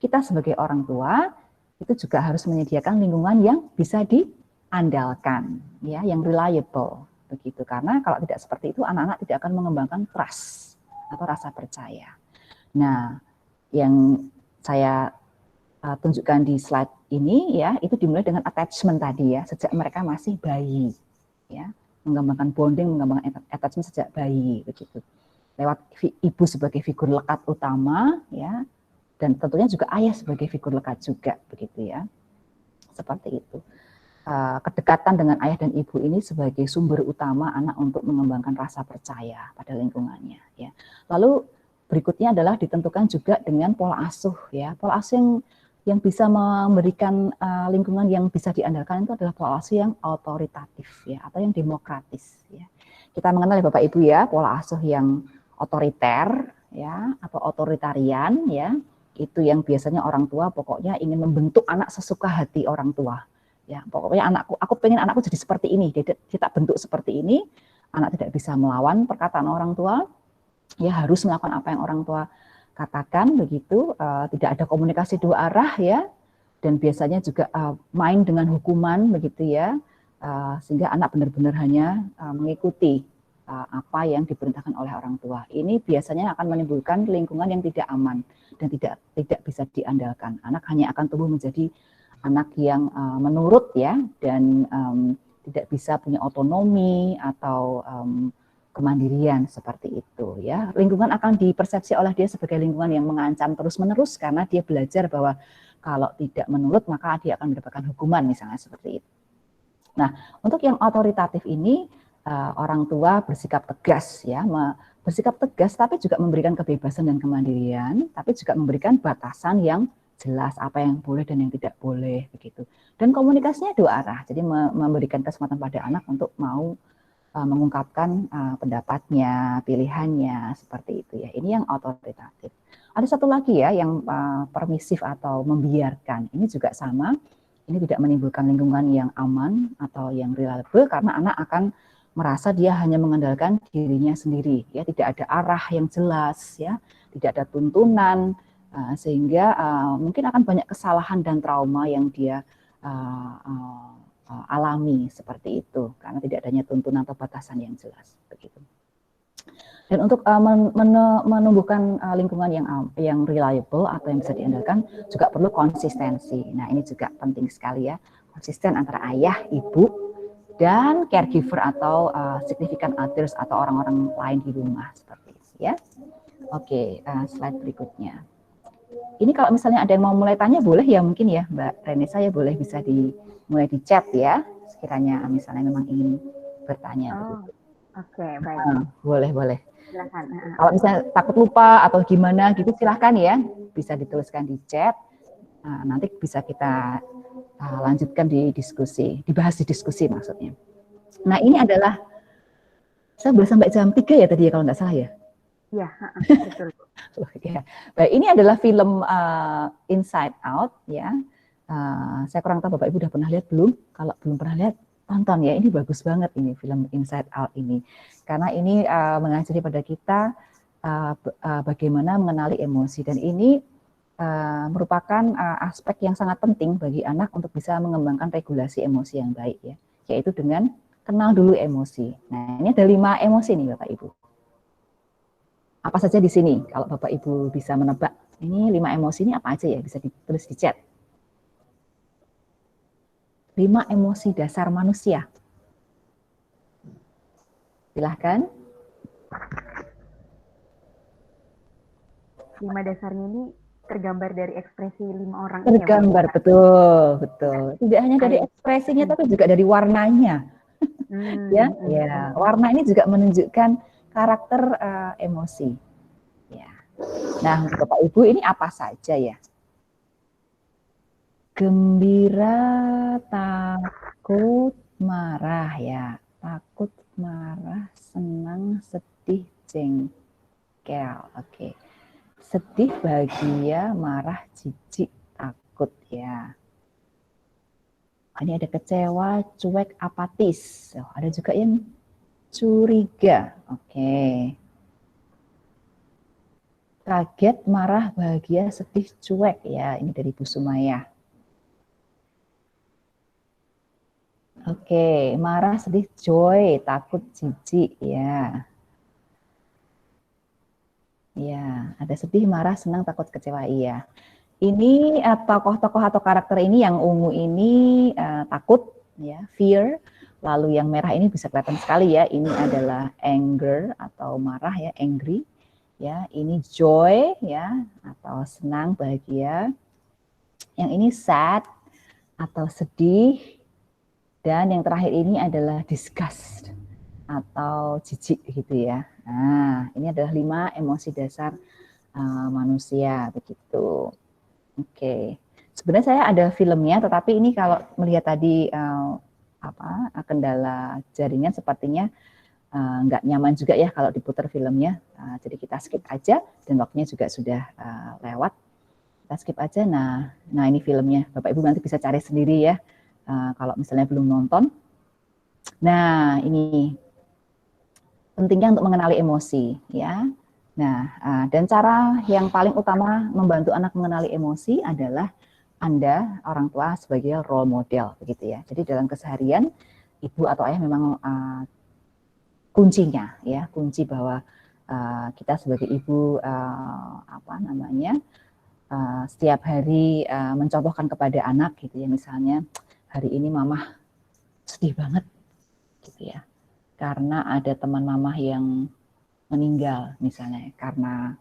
kita sebagai orang tua itu juga harus menyediakan lingkungan yang bisa diandalkan, ya, yang reliable, begitu. Karena kalau tidak seperti itu, anak-anak tidak akan mengembangkan trust atau rasa percaya. Nah, yang saya tunjukkan di slide ini, ya, itu dimulai dengan attachment tadi, ya, sejak mereka masih bayi, ya, mengembangkan bonding, mengembangkan attachment sejak bayi, begitu. Lewat ibu sebagai figur lekat utama, ya, dan tentunya juga ayah sebagai figur lekat juga, begitu ya, seperti itu. Kedekatan dengan ayah dan ibu ini sebagai sumber utama anak untuk mengembangkan rasa percaya pada lingkungannya, ya. Lalu berikutnya adalah ditentukan juga dengan pola asuh, ya. Pola asuh yang bisa memberikan lingkungan yang bisa diandalkan itu adalah pola asuh yang autoritatif, ya, atau yang demokratis, ya. Kita mengenal ya Bapak Ibu, ya, pola asuh yang otoriter, ya, atau otoritarian, ya. Itu yang biasanya orang tua pokoknya ingin membentuk anak sesuka hati orang tua. Ya, pokoknya aku pengen anakku jadi seperti ini, kita bentuk seperti ini, anak tidak bisa melawan perkataan orang tua, ya harus melakukan apa yang orang tua katakan, begitu, tidak ada komunikasi dua arah, ya, dan biasanya juga main dengan hukuman, begitu ya, sehingga anak benar-benar hanya mengikuti apa yang diperintahkan oleh orang tua. Ini biasanya akan menimbulkan lingkungan yang tidak aman dan tidak bisa diandalkan. Anak hanya akan tumbuh menjadi anak yang menurut, ya, dan tidak bisa punya otonomi atau kemandirian seperti itu, ya. Lingkungan akan dipersepsi oleh dia sebagai lingkungan yang mengancam terus-menerus karena dia belajar bahwa kalau tidak menurut maka dia akan mendapatkan hukuman, misalnya seperti itu. Nah, untuk yang otoritatif ini orang tua bersikap tegas, ya, bersikap tegas tapi juga memberikan kebebasan dan kemandirian, tapi juga memberikan batasan yang jelas apa yang boleh dan yang tidak boleh, begitu. Dan komunikasinya dua arah, jadi memberikan kesempatan pada anak untuk mau mengungkapkan pendapatnya, pilihannya, seperti itu, ya. Ini yang otoritatif. Ada satu lagi, ya, yang permisif atau membiarkan. Ini juga sama. Ini tidak menimbulkan lingkungan yang aman atau yang reliable karena anak akan merasa dia hanya mengandalkan dirinya sendiri, ya, tidak ada arah yang jelas, ya, tidak ada tuntunan. Sehingga mungkin akan banyak kesalahan dan trauma yang dia alami seperti itu karena tidak adanya tuntunan atau batasan yang jelas, begitu. Dan untuk menumbuhkan lingkungan yang reliable atau yang bisa diandalkan juga perlu konsistensi. Nah, ini juga penting sekali, ya, konsisten antara ayah, ibu, dan caregiver atau significant others atau orang-orang lain di rumah seperti itu, ya. Oke, slide berikutnya. Ini kalau misalnya ada yang mau mulai tanya boleh, ya, mungkin, ya, Mbak Renesa, ya, boleh bisa mulai di chat, ya, sekiranya misalnya memang ingin bertanya. Oke, baik. Boleh. Silakan. Kalau misalnya takut lupa atau gimana gitu, silahkan, ya, bisa dituliskan di chat. Nanti bisa kita lanjutkan di diskusi, dibahas di diskusi maksudnya. Nah, ini adalah, saya boleh sampai jam 3 ya tadi, ya, kalau nggak salah, ya. Iya, betul. Ya. Baik, ini adalah film Inside Out ya. Saya kurang tahu Bapak Ibu udah pernah lihat belum? Kalau belum pernah lihat, tonton ya. Ini bagus banget ini film Inside Out ini. Karena ini mengajari pada kita bagaimana mengenali emosi, dan ini merupakan aspek yang sangat penting bagi anak untuk bisa mengembangkan regulasi emosi yang baik ya, yaitu dengan kenal dulu emosi. Nah, ini ada 5 emosi nih Bapak Ibu. Apa saja di sini? Kalau Bapak Ibu bisa menebak, ini 5 emosi ini apa aja ya? Bisa ditulis di chat. 5 emosi dasar manusia. Silahkan. 5 dasarnya ini tergambar dari ekspresi 5 orang ini ya, Bu? Tergambar, betul, betul. Tidak hanya dari ekspresinya, tapi juga dari warnanya. Ya, ya. Warna ini juga menunjukkan karakter emosi. Ya. Nah, Bapak Ibu ini apa saja ya? Gembira, takut, marah ya. Takut, marah, senang, sedih, jengkel. Oke. Sedih, bahagia, marah, jijik, takut ya. Ini ada kecewa, cuek, apatis. Ada juga yang curiga. Oke. Kaget, marah, bahagia, sedih, cuek ya. Ini dari Bu Sumaya. Oke, marah, sedih, joy, takut, jijik ya. Ya, ada sedih, marah, senang, takut, kecewa iya. Ini tokoh-tokoh atau karakter ini yang ungu ini takut ya, fear. Lalu yang merah ini bisa kelihatan sekali ya, ini adalah anger atau marah ya, angry. Ya, ini joy ya, atau senang, bahagia. Yang ini sad atau sedih. Dan yang terakhir ini adalah disgust atau jijik gitu ya. Nah, ini adalah 5 emosi dasar manusia begitu. Oke, sebenarnya saya ada filmnya, tetapi ini kalau melihat tadi kendala jaringan sepertinya nggak nyaman juga ya kalau diputar filmnya. Jadi kita skip aja, dan waktunya juga sudah lewat. Kita skip aja. Nah ini filmnya. Bapak Ibu nanti bisa cari sendiri ya. Kalau misalnya belum nonton. Nah ini pentingnya untuk mengenali emosi ya. Nah, dan cara yang paling utama membantu anak mengenali emosi adalah Anda, orang tua, sebagai role model, begitu ya. Jadi dalam keseharian, ibu atau ayah memang kuncinya, ya, kunci bahwa kita sebagai ibu, setiap hari mencontohkan kepada anak, gitu ya. Misalnya, hari ini mama sedih banget, gitu ya. Karena ada teman mama yang meninggal misalnya karena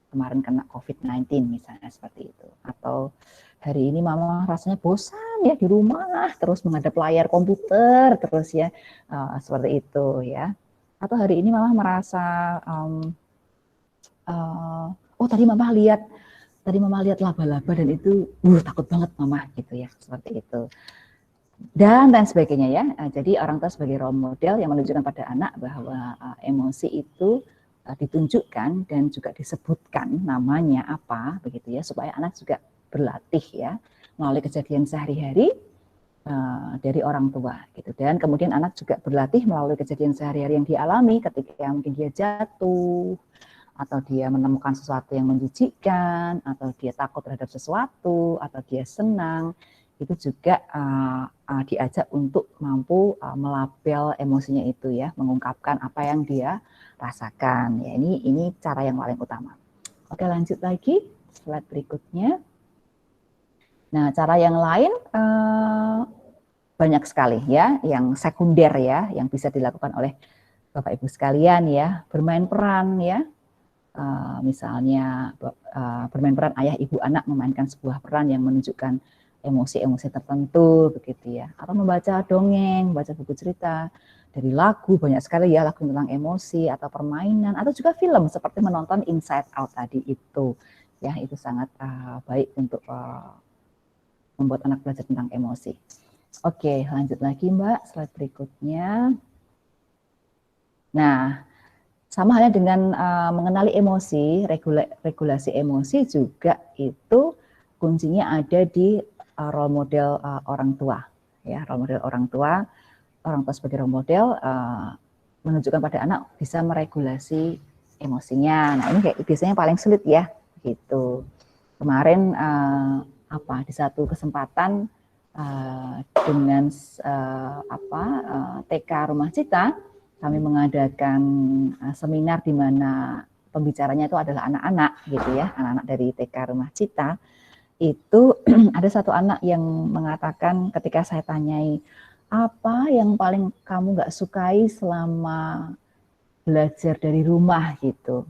kemarin kena COVID-19 misalnya seperti itu. Atau hari ini mama rasanya bosan ya di rumah terus menghadap layar komputer terus ya, seperti itu ya. Atau hari ini mama merasa tadi mama lihat laba-laba dan itu takut banget mama gitu ya, seperti itu. Dan sebagainya ya. Jadi orang tua sebagai role model yang menunjukkan pada anak bahwa emosi itu ditunjukkan dan juga disebutkan namanya apa begitu ya, supaya anak juga berlatih ya melalui kejadian sehari-hari dari orang tua gitu. Dan kemudian anak juga berlatih melalui kejadian sehari-hari yang dialami ketika mungkin dia jatuh, atau dia menemukan sesuatu yang menjijikkan, atau dia takut terhadap sesuatu, atau dia senang. Itu juga diajak untuk mampu melabel emosinya itu ya, mengungkapkan apa yang dia rasakan. Ya, ini cara yang paling utama. Oke, lanjut lagi slide berikutnya. Nah, cara yang lain banyak sekali ya, yang sekunder ya, yang bisa dilakukan oleh Bapak Ibu sekalian ya, bermain peran ya. Misalnya bermain peran ayah, ibu, anak memainkan sebuah peran yang menunjukkan emosi-emosi tertentu begitu ya, atau membaca dongeng, baca buku cerita, dari lagu banyak sekali ya, lagu tentang emosi atau permainan, atau juga film seperti menonton Inside Out tadi itu ya, itu sangat baik untuk membuat anak belajar tentang emosi. Oke, lanjut lagi Mbak, slide berikutnya. Nah, Sama halnya dengan mengenali emosi, regulasi emosi juga itu kuncinya ada di role model orang tua, ya, role model orang tua sebagai role model menunjukkan pada anak bisa meregulasi emosinya. Nah ini kayak biasanya paling sulit ya, gitu. Kemarin di satu kesempatan dengan TK Rumah Cita, kami mengadakan seminar di mana pembicaranya itu adalah anak-anak, gitu ya, anak-anak dari TK Rumah Cita. Itu ada satu anak yang mengatakan ketika saya tanyai, apa yang paling kamu nggak sukai selama belajar dari rumah gitu.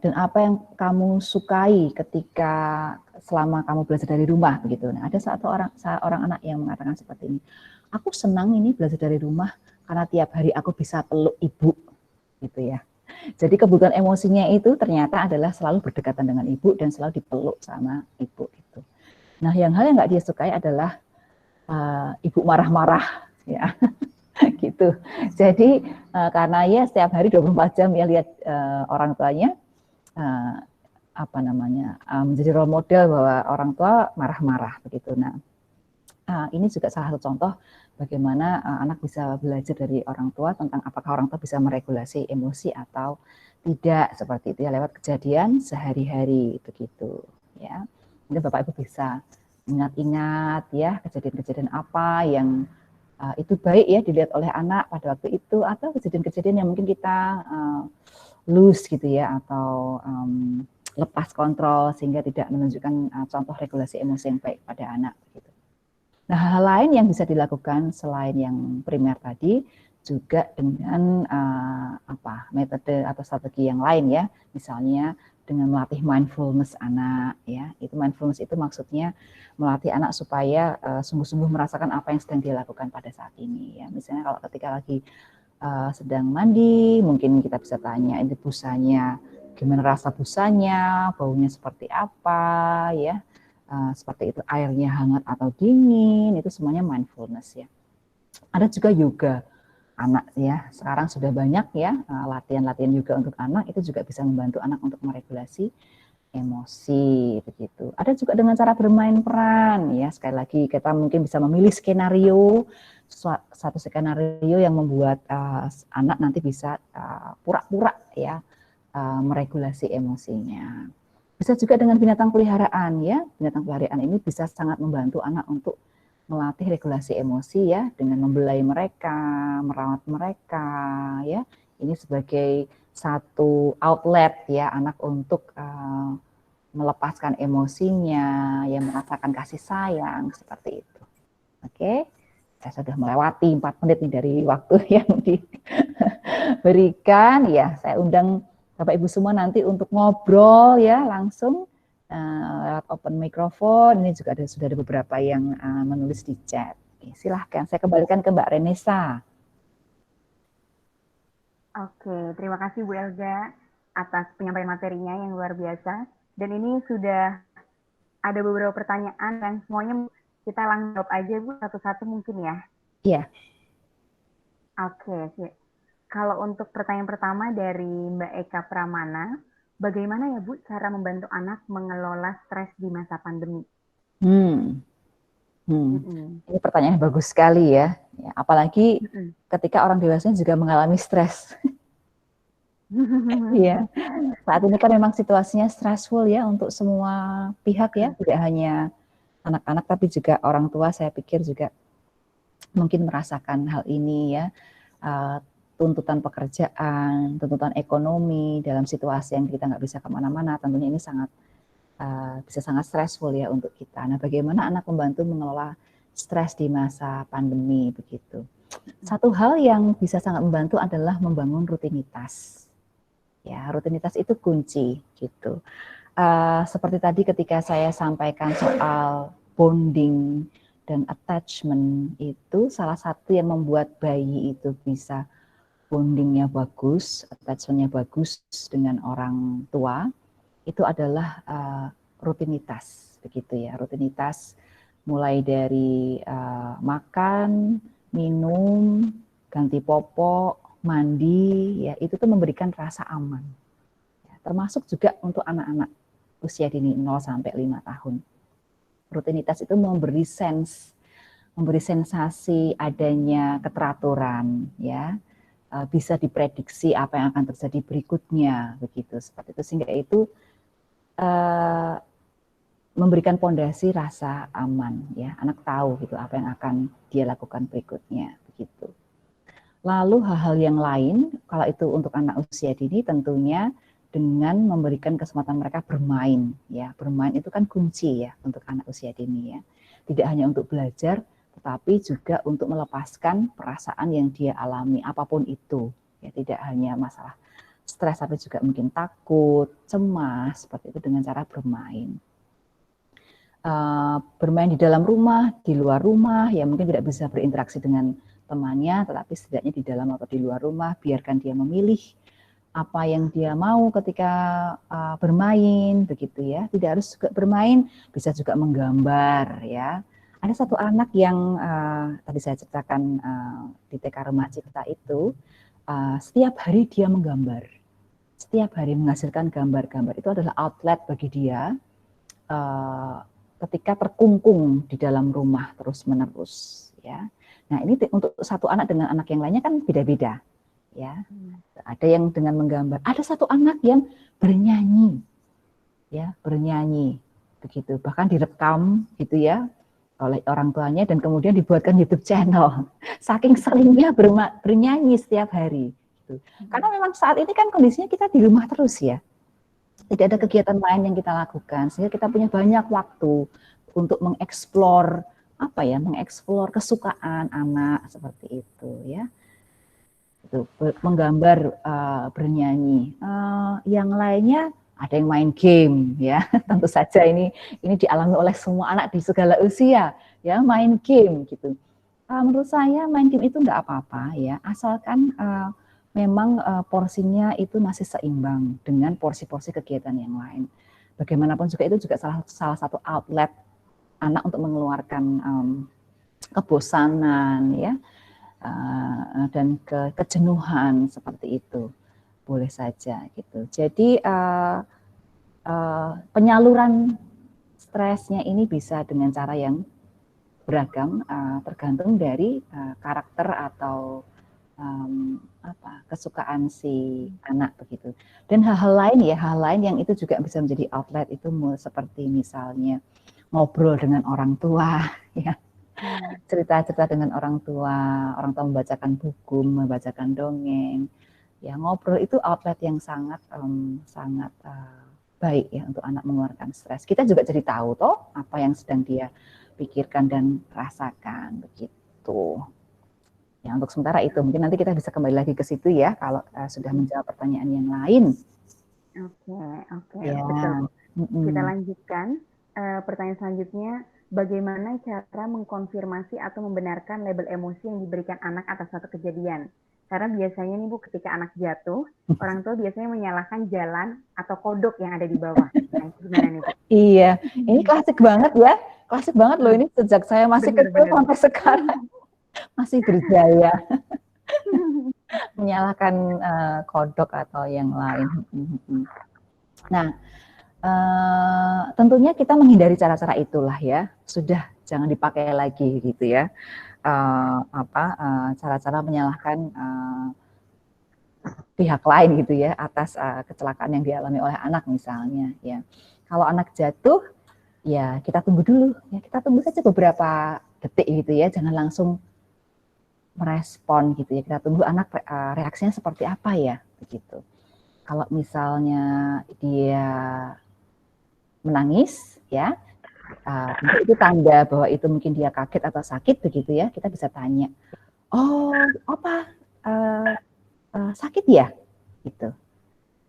Dan apa yang kamu sukai ketika selama kamu belajar dari rumah begitu. Nah, ada seorang anak yang mengatakan seperti ini. Aku senang ini belajar dari rumah karena tiap hari aku bisa peluk ibu gitu ya. Jadi kebutuhan emosinya itu ternyata adalah selalu berdekatan dengan ibu dan selalu dipeluk sama ibu gitu. Nah, hal yang nggak dia sukai adalah ibu marah-marah ya. Gitu. Jadi karena ya setiap hari 24 jam ya lihat orang tuanya menjadi role model bahwa orang tua marah-marah begitu. Nah, ini juga salah satu contoh bagaimana anak bisa belajar dari orang tua tentang apakah orang tua bisa meregulasi emosi atau tidak, seperti itu ya, lewat kejadian sehari-hari begitu ya. Mungkin Bapak Ibu bisa ingat-ingat ya kejadian-kejadian apa yang itu baik ya dilihat oleh anak pada waktu itu, atau kejadian-kejadian yang mungkin kita loose gitu ya, atau lepas kontrol sehingga tidak menunjukkan contoh regulasi emosi yang baik pada anak gitu. Nah, hal lain yang bisa dilakukan selain yang primer tadi juga dengan metode atau strategi yang lain ya, misalnya dengan melatih mindfulness anak ya. Itu mindfulness itu maksudnya melatih anak supaya sungguh-sungguh merasakan apa yang sedang dia lakukan pada saat ini ya. Misalnya kalau ketika lagi sedang mandi, mungkin kita bisa tanya ini busanya, gimana rasa busanya, baunya seperti apa ya. Seperti itu, airnya hangat atau dingin, itu semuanya mindfulness ya. Ada juga yoga anak ya, sekarang sudah banyak ya latihan-latihan yoga untuk anak, itu juga bisa membantu anak untuk meregulasi emosi begitu. Ada juga dengan cara bermain peran ya, sekali lagi kita mungkin bisa memilih skenario, satu skenario yang membuat anak nanti bisa pura-pura ya meregulasi emosinya. Bisa juga dengan binatang peliharaan ya, binatang peliharaan ini bisa sangat membantu anak untuk melatih regulasi emosi ya, dengan membelai mereka, merawat mereka ya. Ini sebagai satu outlet ya anak untuk melepaskan emosinya, yang merasakan kasih sayang seperti itu. Oke, saya sudah melewati 4 menit nih dari waktu yang diberikan ya. Saya undang Bapak Ibu semua nanti untuk ngobrol ya langsung lewat open microphone. Ini juga sudah ada beberapa yang menulis di chat. Oke, silahkan, saya kembalikan ke Mbak Renesa. Oke, terima kasih Bu Elga atas penyampaian materinya yang luar biasa. Dan ini sudah ada beberapa pertanyaan dan semuanya kita langsung jawab aja Bu satu-satu mungkin ya. Iya. Oke. Kalau untuk pertanyaan pertama dari Mbak Eka Pramana, bagaimana ya Bu cara membantu anak mengelola stres di masa pandemi? Ini pertanyaan bagus sekali ya. Apalagi ketika orang dewasa juga mengalami stres. Iya, saat ini kan memang situasinya stressful ya untuk semua pihak ya, tidak hanya anak-anak tapi juga orang tua, saya pikir juga mungkin merasakan hal ini ya. Tuntutan pekerjaan, tuntutan ekonomi dalam situasi yang kita nggak bisa kemana-mana, tentunya ini bisa sangat stressful ya untuk kita. Nah, bagaimana anak membantu mengelola stres di masa pandemi begitu. Satu hal yang bisa sangat membantu adalah membangun rutinitas. Ya, rutinitas itu kunci gitu. Seperti tadi ketika saya sampaikan soal bonding dan attachment, itu salah satu yang membuat bayi itu bisa bondingnya bagus, attachment-nya bagus dengan orang tua, itu adalah rutinitas, begitu ya. Rutinitas mulai dari makan, minum, ganti popok, mandi, ya itu tuh memberikan rasa aman. Ya, termasuk juga untuk anak-anak usia dini 0 sampai 5 tahun. Rutinitas itu memberi sensasi adanya keteraturan, ya, bisa diprediksi apa yang akan terjadi berikutnya, begitu seperti itu, sehingga itu memberikan pondasi rasa aman, ya, anak tahu gitu apa yang akan dia lakukan berikutnya, begitu. Lalu hal-hal yang lain, kalau itu untuk anak usia dini tentunya dengan memberikan kesempatan mereka bermain, ya, bermain itu kan kunci ya untuk anak usia dini ya, tidak hanya untuk belajar, tetapi juga untuk melepaskan perasaan yang dia alami apapun itu, ya, tidak hanya masalah stres tapi juga mungkin takut, cemas, seperti itu dengan cara bermain. Bermain di dalam rumah, di luar rumah, ya mungkin tidak bisa berinteraksi dengan temannya, tetapi setidaknya di dalam atau di luar rumah, biarkan dia memilih apa yang dia mau ketika bermain, begitu ya. Tidak harus juga bermain, bisa juga menggambar, ya. Ada satu anak yang tadi saya ceritakan di TK Remaja Cipta itu, setiap hari dia menggambar, setiap hari menghasilkan gambar-gambar. Itu adalah outlet bagi dia ketika terkungkung di dalam rumah terus-menerus, ya. Nah, ini untuk satu anak dengan anak yang lainnya kan beda-beda, ya. Ada yang dengan menggambar, ada satu anak yang bernyanyi, ya, bernyanyi, begitu. Bahkan direkam, gitu ya, oleh orang tuanya dan kemudian dibuatkan YouTube channel. Saking seringnya bernyanyi setiap hari, gitu. Karena memang saat ini kan kondisinya kita di rumah terus ya. Tidak ada kegiatan lain yang kita lakukan, sehingga kita punya banyak waktu untuk mengeksplor mengeksplor kesukaan anak seperti itu ya. Itu menggambar, bernyanyi. Yang lainnya ada yang main game ya. Tentu saja ini dialami oleh semua anak di segala usia ya, main game gitu. Menurut saya main game itu enggak apa-apa ya, asalkan memang porsinya itu masih seimbang dengan porsi-porsi kegiatan yang lain. Bagaimanapun juga itu juga salah satu outlet anak untuk mengeluarkan kebosanan ya, dan kejenuhan seperti itu, boleh saja gitu. Jadi penyaluran stresnya ini bisa dengan cara yang beragam, tergantung dari karakter atau kesukaan si anak begitu. Dan hal lain yang itu juga bisa menjadi outlet itu seperti misalnya ngobrol dengan orang tua ya. Cerita-cerita dengan orang tua membacakan buku, membacakan dongeng. Ya, ngobrol itu outlet yang sangat baik ya untuk anak mengeluarkan stres. Kita juga jadi tahu toh apa yang sedang dia pikirkan dan rasakan begitu. Ya, untuk sementara itu, mungkin nanti kita bisa kembali lagi ke situ ya, kalau sudah menjawab pertanyaan yang lain. Oke, ya. Betul. Kita lanjutkan. Pertanyaan selanjutnya, bagaimana cara mengkonfirmasi atau membenarkan label emosi yang diberikan anak atas suatu kejadian? Karena biasanya nih Bu, ketika anak jatuh, orang tua biasanya menyalahkan jalan atau kodok yang ada di bawah. Nah, gimana nih Bu? Iya, ini klasik banget ya, klasik banget loh ini sejak saya masih kecil sampai sekarang. Masih berjaya menyalahkan kodok atau yang lain. Nah, tentunya kita menghindari cara-cara itulah ya. Sudah jangan dipakai lagi gitu ya. Cara-cara menyalahkan pihak lain gitu ya atas kecelakaan yang dialami oleh anak misalnya ya. Kalau anak jatuh ya kita tunggu dulu ya, kita tunggu saja beberapa detik gitu ya, jangan langsung merespon gitu ya, kita tunggu anak reaksinya seperti apa ya begitu. Kalau misalnya dia menangis ya, itu tanda bahwa itu mungkin dia kaget atau sakit begitu ya, kita bisa tanya, oh apa sakit ya gitu.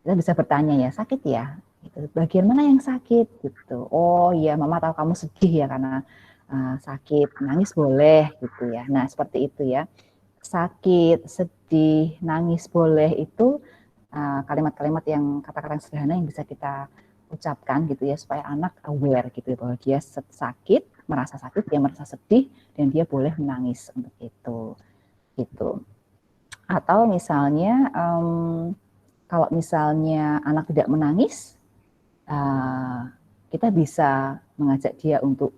Kita bisa bertanya ya, sakit ya gitu. Bagian mana yang sakit gitu. Oh iya, mama tahu kamu sedih ya karena sakit, nangis boleh gitu ya. Nah seperti itu ya, sakit, sedih, nangis boleh, itu kalimat-kalimat yang kata-kata yang sederhana yang bisa kita ucapkan gitu ya, supaya anak aware gitu ya, bahwa dia sakit, dia merasa sedih dan dia boleh menangis untuk itu gitu. Atau misalnya kalau misalnya anak tidak menangis, kita bisa mengajak dia untuk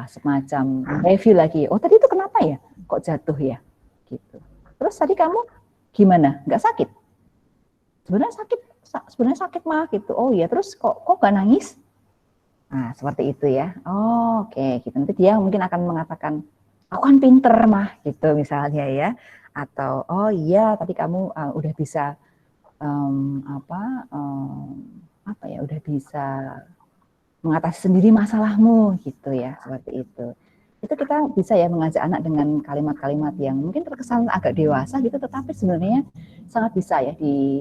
semacam review lagi. Oh tadi itu kenapa ya? Kok jatuh ya? Gitu. Terus tadi kamu gimana? Nggak sakit? Sebenarnya sakit mah gitu. Oh iya, terus kok nggak nangis? Nah seperti itu ya. Oh, oke. Gitu. Nanti dia mungkin akan mengatakan, aku kan pinter mah gitu misalnya ya. Atau oh iya tadi kamu udah bisa udah bisa mengatasi sendiri masalahmu gitu ya, seperti itu. Itu kita bisa ya mengajak anak dengan kalimat-kalimat yang mungkin terkesan agak dewasa gitu, tetapi sebenarnya sangat bisa ya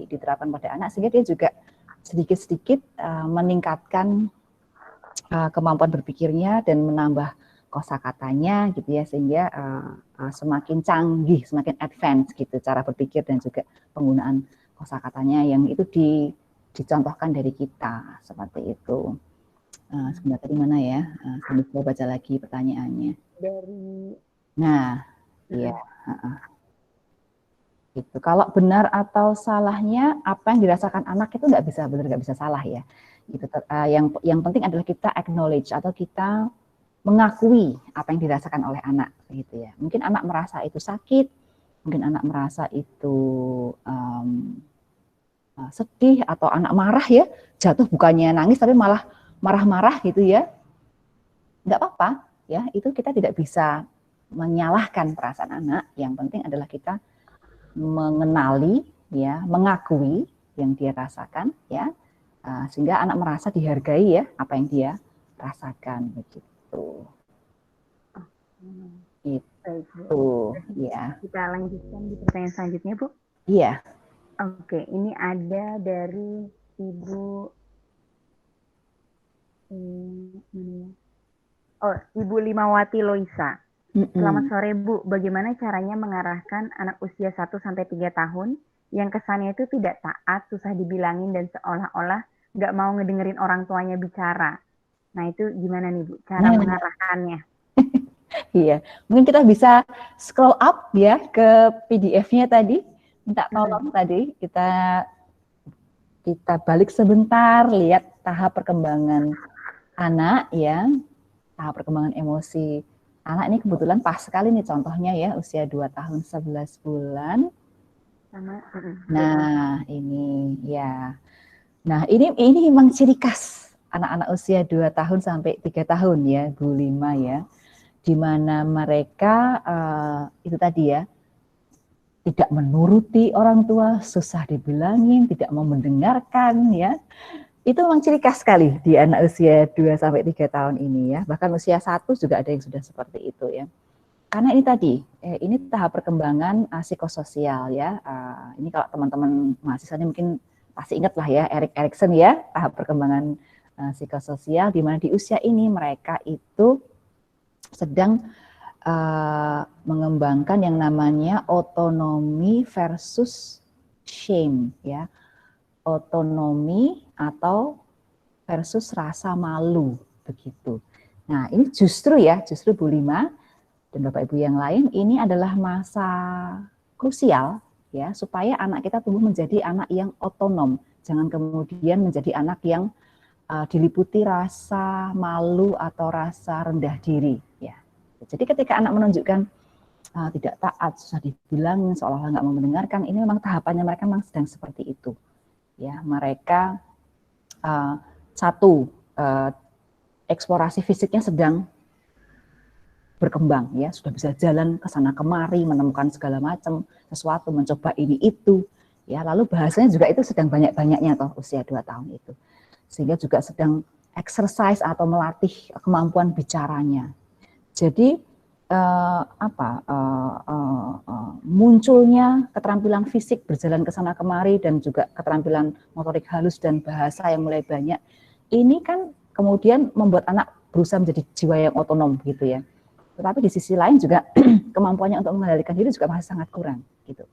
diterapkan pada anak sehingga dia juga sedikit-sedikit meningkatkan kemampuan berpikirnya dan menambah kosakatanya gitu ya, sehingga semakin canggih, semakin advance gitu cara berpikir dan juga penggunaan kosakatanya yang itu dicontohkan dari kita seperti itu. Sebentar tadi mana ya? Sambil saya baca lagi pertanyaannya. Iya. Gitu. Kalau benar atau salahnya apa yang dirasakan anak itu nggak bisa benar, nggak bisa salah ya. Gitu. Yang penting adalah kita acknowledge atau kita mengakui apa yang dirasakan oleh anak gitu ya. Mungkin anak merasa itu sakit, mungkin anak merasa itu sedih atau anak marah ya, jatuh bukannya nangis tapi malah marah-marah gitu ya. Nggak apa-apa ya, itu kita tidak bisa menyalahkan perasaan anak. Yang penting adalah kita mengenali ya, mengakui yang dia rasakan ya, sehingga anak merasa dihargai ya apa yang dia rasakan begitu. Itu ya. Kita lanjutkan di pertanyaan selanjutnya, Bu. Iya. Oke, ini ada dari Ibu Limawati Loisa. Selamat sore, Bu. Bagaimana caranya mengarahkan anak usia 1-3 tahun yang kesannya itu tidak taat, susah dibilangin, dan seolah-olah nggak mau ngedengerin orang tuanya bicara. Nah, itu gimana nih, Bu, cara mengarahkannya? Iya, mungkin kita bisa scroll up ya ke PDF-nya tadi. Minta tolong tadi kita balik sebentar, lihat tahap perkembangan anak ya, tahap perkembangan emosi anak ini kebetulan pas sekali nih contohnya ya, usia 2 tahun 11 bulan. Nah ini ya, nah ini memang ciri khas anak-anak usia 2 tahun sampai 3 tahun ya, Bu Lima ya, di mana mereka itu tadi ya, tidak menuruti orang tua, susah dibilangin, tidak mau mendengarkan ya. Itu memang ciri khas sekali di anak usia 2-3 tahun ini ya. Bahkan usia 1 juga ada yang sudah seperti itu ya. Karena ini tadi, ini tahap perkembangan psikososial ya. Ini kalau teman-teman mahasiswa ini mungkin pasti ingat lah ya, Erik Erikson ya, tahap perkembangan psikososial, di mana di usia ini mereka itu sedang mengembangkan yang namanya otonomi versus shame ya. Otonomi atau versus rasa malu begitu. Nah, ini justru Bu Lima dan Bapak Ibu yang lain, ini adalah masa krusial ya, supaya anak kita tumbuh menjadi anak yang otonom. Jangan kemudian menjadi anak yang diliputi rasa malu atau rasa rendah diri ya. Jadi ketika anak menunjukkan tidak taat, susah dibilangin, seolah-olah nggak mau mendengarkan, ini memang tahapannya mereka memang sedang seperti itu. Ya, mereka eksplorasi fisiknya sedang berkembang ya, sudah bisa jalan ke sana kemari, menemukan segala macam sesuatu, mencoba ini itu ya, lalu bahasanya juga itu sedang banyak-banyaknya toh usia 2 tahun itu, sehingga juga sedang exercise atau melatih kemampuan bicaranya. Jadi munculnya keterampilan fisik berjalan ke sana kemari dan juga keterampilan motorik halus dan bahasa yang mulai banyak, ini kan kemudian membuat anak berusaha menjadi jiwa yang otonom gitu ya. Tetapi di sisi lain juga kemampuannya untuk mengendalikan diri juga masih sangat kurang gitu.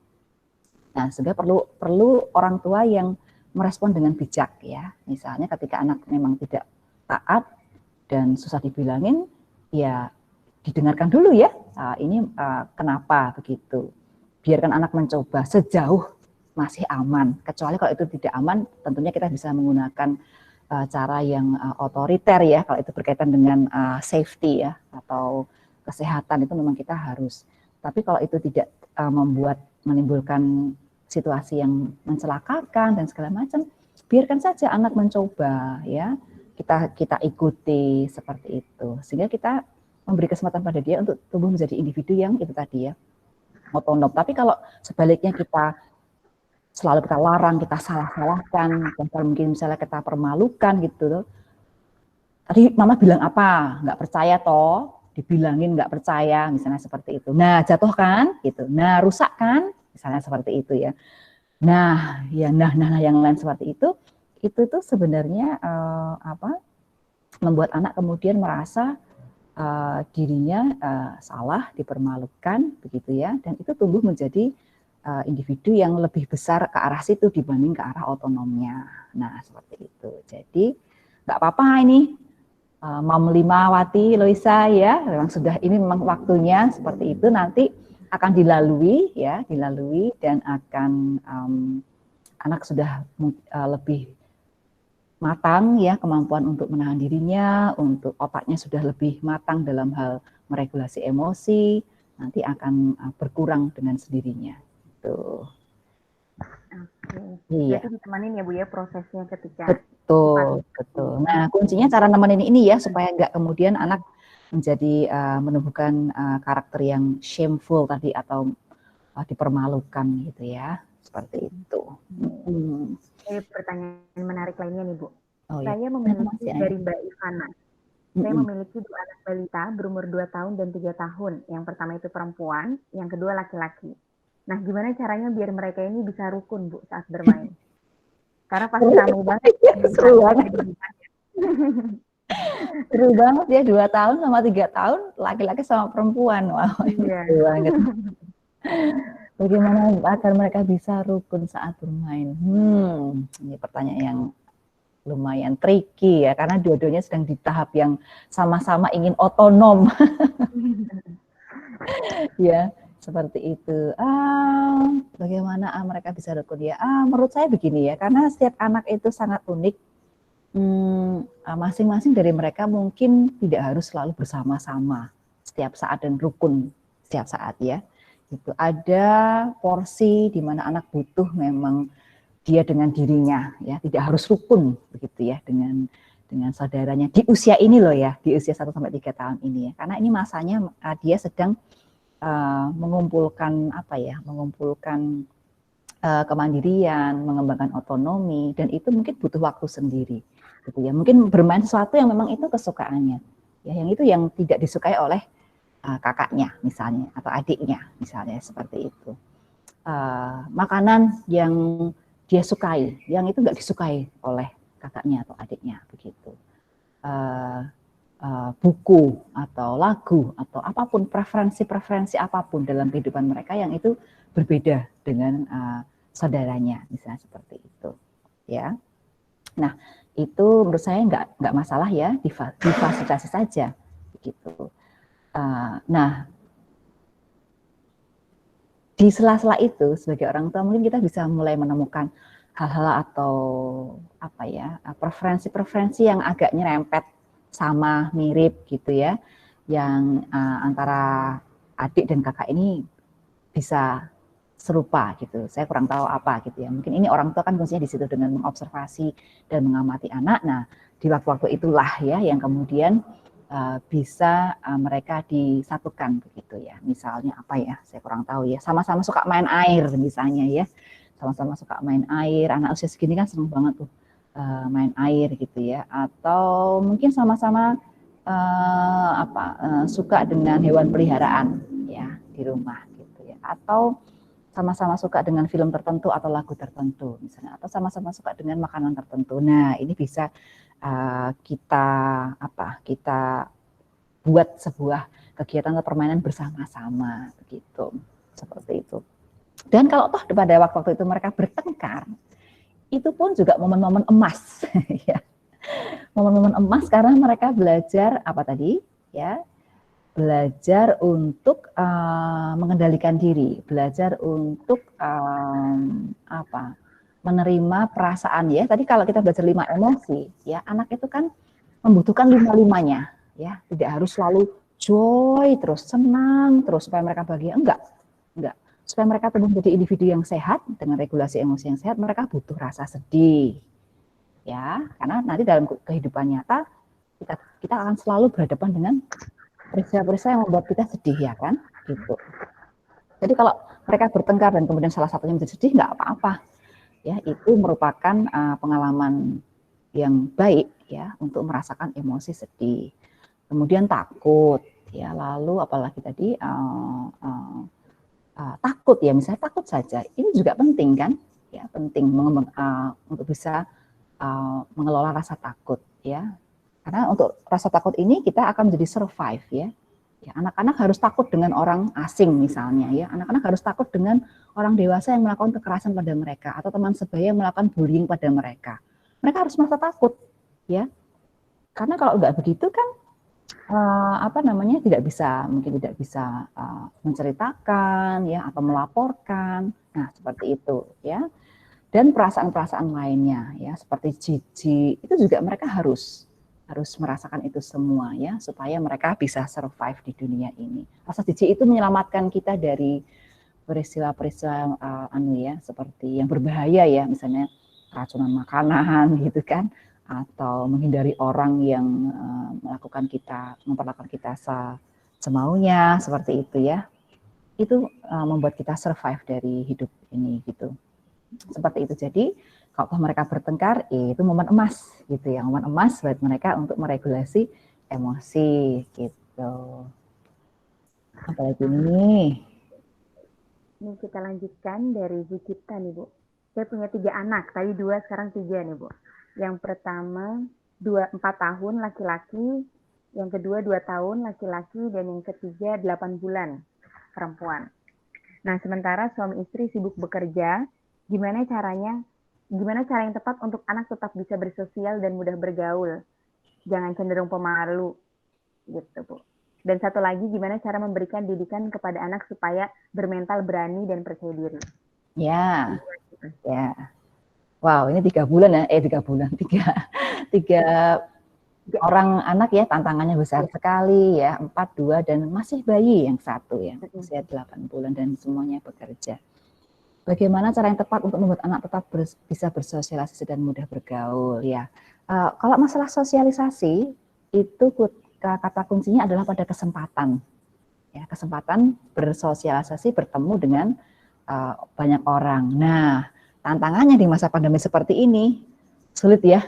Nah, sehingga perlu orang tua yang merespon dengan bijak ya. Misalnya ketika anak memang tidak taat dan susah dibilangin, ya didengarkan dulu ya, ini kenapa begitu. biarkan anak mencoba sejauh masih aman. Kecuali kalau itu tidak aman, tentunya kita bisa menggunakan cara yang otoriter ya, kalau itu berkaitan dengan safety ya, atau kesehatan itu memang kita harus. Tapi kalau itu tidak menimbulkan situasi yang mencelakakan dan segala macam, biarkan saja anak mencoba ya. Kita ikuti seperti itu, sehingga kita memberi kesempatan pada dia untuk tumbuh menjadi individu yang itu tadi ya, otonom. Tapi kalau sebaliknya kita selalu kita larang, kita salah-salahkan, bahkan mungkin misalnya kita permalukan gitu, tadi mama bilang apa, nggak percaya toh, dibilangin nggak percaya, misalnya seperti itu. Nah jatuh kan, gitu. Nah rusak kan, misalnya seperti itu ya. Nah yang lain seperti itu tuh sebenarnya membuat anak kemudian merasa dirinya salah, dipermalukan, begitu ya, dan itu tumbuh menjadi individu yang lebih besar ke arah situ dibanding ke arah otonomnya. Nah seperti itu. Jadi nggak apa-apa ini Mam Limawati, Loisa ya, memang waktunya seperti itu, nanti akan dilalui ya, dan akan anak sudah lebih matang ya, kemampuan untuk menahan dirinya, untuk otaknya sudah lebih matang dalam hal meregulasi emosi, nanti akan berkurang dengan sendirinya. Tuh. Oke. Iya. Jadi ditemanin ya Bu ya prosesnya ketika. Betul. Nah kuncinya cara nemenin ini ya, supaya nggak kemudian anak menjadi menumbuhkan karakter yang shameful tadi atau dipermalukan gitu ya, seperti itu. Pertanyaan menarik lainnya nih Bu. Oh, saya ya. memiliki dari Mbak Ivana. Saya memiliki 2 anak balita berumur 2 tahun dan 3 tahun. Yang pertama itu perempuan, yang kedua laki-laki. Nah, gimana caranya biar mereka ini bisa rukun Bu saat bermain? Karena pasti ramai banget. Seru banget. Seru banget ya, 2 tahun sama 3 tahun, laki-laki sama perempuan. Wow, iya. seru banget. Bagaimana agar mereka bisa rukun saat bermain? Ini pertanyaan yang lumayan tricky ya, karena dua-duanya sedang di tahap yang sama-sama ingin otonom. Ya, seperti itu. Bagaimana mereka bisa rukun ya? Menurut saya begini ya, karena setiap anak itu sangat unik. Masing-masing dari mereka mungkin tidak harus selalu bersama-sama setiap saat dan rukun setiap saat ya. Itu ada porsi di mana anak butuh memang dia dengan dirinya ya, tidak harus rukun begitu ya dengan saudaranya di usia ini loh ya, di usia 1 sampai 3 tahun ini ya. Karena ini masanya dia sedang mengumpulkan kemandirian, mengembangkan otonomi, dan itu mungkin butuh waktu sendiri gitu ya. Mungkin bermain sesuatu yang memang itu kesukaannya. Ya, yang itu yang tidak disukai oleh kakaknya misalnya atau adiknya misalnya seperti itu. Makanan yang dia sukai, yang itu nggak disukai oleh kakaknya atau adiknya begitu. Buku atau lagu atau apapun, preferensi apapun dalam kehidupan mereka yang itu berbeda dengan saudaranya, misalnya seperti itu, ya. Nah, itu menurut saya nggak masalah ya, difasilitasi saja, begitu. Nah, di sela-sela itu sebagai orang tua mungkin kita bisa mulai menemukan hal-hal atau preferensi yang agak nyerempet sama, mirip gitu ya, yang antara adik dan kakak ini bisa serupa gitu. Saya kurang tahu apa gitu ya. Mungkin ini orang tua kan fungsinya di situ dengan mengobservasi dan mengamati anak. Nah, di waktu-waktu itulah ya yang kemudian bisa mereka disatukan begitu ya. Misalnya apa ya? Saya kurang tahu ya. Sama-sama suka main air misalnya ya. Sama-sama suka main air. Anak usia segini kan senang banget tuh main air gitu ya. Atau mungkin sama-sama suka dengan hewan peliharaan ya di rumah gitu ya. Atau sama-sama suka dengan film tertentu atau lagu tertentu misalnya, atau sama-sama suka dengan makanan tertentu. Nah, ini bisa kita buat sebuah kegiatan atau permainan bersama-sama begitu, seperti itu. Dan kalau toh pada waktu itu mereka bertengkar, itu pun juga momen-momen emas ya. Momen-momen emas karena mereka belajar apa tadi ya, belajar untuk mengendalikan diri, belajar untuk menerima perasaan ya. Tadi kalau kita belajar 5 emosi, ya anak itu kan membutuhkan 5-5-nya, ya. Tidak harus selalu joy terus, senang terus supaya mereka bahagia. Enggak. Supaya mereka tumbuh menjadi individu yang sehat dengan regulasi emosi yang sehat, mereka butuh rasa sedih, ya. Karena nanti dalam kehidupan nyata kita akan selalu berhadapan dengan peristiwa-peristiwa yang membuat kita sedih, ya kan, gitu. Jadi kalau mereka bertengkar dan kemudian salah satunya menjadi sedih, nggak apa-apa, ya. Itu merupakan pengalaman yang baik, ya, untuk merasakan emosi sedih. Kemudian takut, ya. Lalu apalagi tadi takut, ya, misalnya takut saja, ini juga penting kan, ya, penting untuk bisa mengelola rasa takut, ya. Karena untuk rasa takut ini kita akan menjadi survive, ya. Ya, anak-anak harus takut dengan orang asing misalnya, ya. Anak-anak harus takut dengan orang dewasa yang melakukan kekerasan pada mereka atau teman sebaya yang melakukan bullying pada mereka. Mereka harus merasa takut, ya. Karena kalau nggak begitu kan mungkin tidak bisa menceritakan, ya, atau melaporkan. Nah, seperti itu, ya. Dan perasaan-perasaan lainnya, ya, seperti jijik, itu juga mereka harus merasakan itu semua, ya, supaya mereka bisa survive di dunia ini. Rasa jijik itu menyelamatkan kita dari peristiwa-peristiwa seperti yang berbahaya, ya, misalnya keracunan makanan gitu kan, atau menghindari orang yang memperlakukan kita semaunya, seperti itu, ya. Itu membuat kita survive dari hidup ini gitu. Seperti itu. Jadi kalau mereka bertengkar, itu momen emas gitu ya, momen emas buat mereka untuk meregulasi emosi gitu. Apalagi nih? Ini kita lanjutkan dari Bu Cipta nih, Bu. Saya punya 3 anak, tadi 2, sekarang 3 nih, Bu. Yang pertama 4 tahun laki-laki, yang kedua 2 tahun laki-laki, dan yang ketiga 8 bulan perempuan. Nah, sementara suami istri sibuk bekerja, gimana cara yang tepat untuk anak tetap bisa bersosial dan mudah bergaul? Jangan cenderung pemalu, gitu, Bu. Dan satu lagi, gimana cara memberikan didikan kepada anak supaya bermental berani dan percaya diri? Ya. Wow, ini 3 bulan ya, 3 bulan, 3 orang anak ya, tantangannya besar sekali ya, 4, 2, dan masih bayi yang 1 ya, usia 8 bulan dan semuanya bekerja. Bagaimana cara yang tepat untuk membuat anak tetap bisa bersosialisasi dan mudah bergaul ya? Kalau masalah sosialisasi, itu kata kuncinya adalah pada kesempatan. Ya, kesempatan bersosialisasi, bertemu dengan banyak orang. Nah, tantangannya di masa pandemi seperti ini sulit ya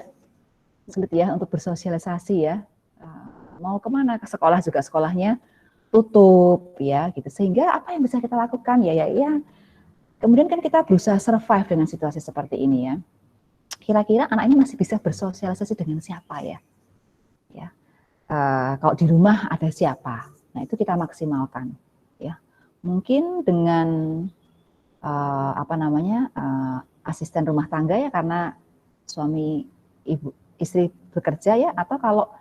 untuk bersosialisasi ya. Mau kemana, ke sekolah juga sekolahnya tutup ya gitu. Sehingga apa yang bisa kita lakukan ya kemudian kan kita berusaha survive dengan situasi seperti ini ya. Kira-kira anak ini masih bisa bersosialisasi dengan siapa ya? Kalau di rumah ada siapa? Nah, itu kita maksimalkan ya. Mungkin dengan asisten rumah tangga ya, karena suami istri bekerja ya, atau kalau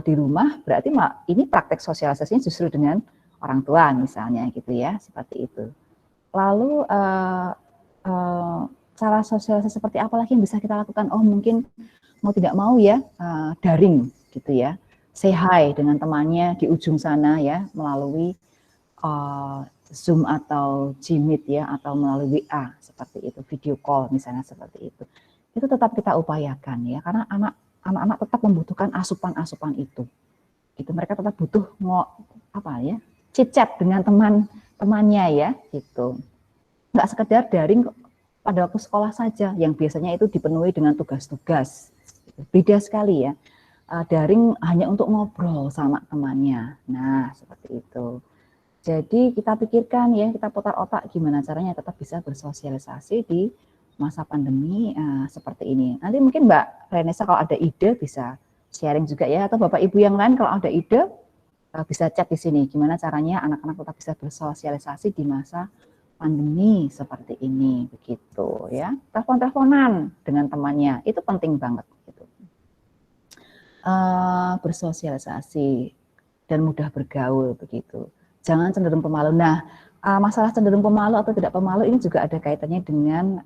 di rumah berarti ini praktek sosialisasinya justru dengan orang tua misalnya gitu ya, seperti itu. Lalu cara sosialisasi seperti apa lagi yang bisa kita lakukan? Oh, mungkin mau tidak mau ya daring gitu ya, say hi dengan temannya di ujung sana ya, melalui Zoom atau Gmeet ya, atau melalui WA seperti itu, video call misalnya seperti itu. Itu tetap kita upayakan ya, karena anak-anak tetap membutuhkan asupan-asupan itu. Gitu, mereka tetap butuh chit-chat dengan teman-temannya ya, gitu. Nggak sekedar daring pada waktu sekolah saja, yang biasanya itu dipenuhi dengan tugas-tugas. Beda sekali ya, daring hanya untuk ngobrol sama temannya. Nah, seperti itu. Jadi kita pikirkan ya, kita putar otak gimana caranya tetap bisa bersosialisasi di masa pandemi seperti ini. Nanti mungkin Mbak Renesa kalau ada ide bisa sharing juga ya, atau Bapak Ibu yang lain kalau ada ide bisa chat di sini gimana caranya anak-anak tetap bisa bersosialisasi di masa pandemi seperti ini, begitu ya. Telepon-teleponan dengan temannya itu penting banget gitu. Bersosialisasi. dan mudah bergaul begitu. Jangan cenderung pemalu. Nah, masalah cenderung pemalu atau tidak pemalu ini juga ada kaitannya dengan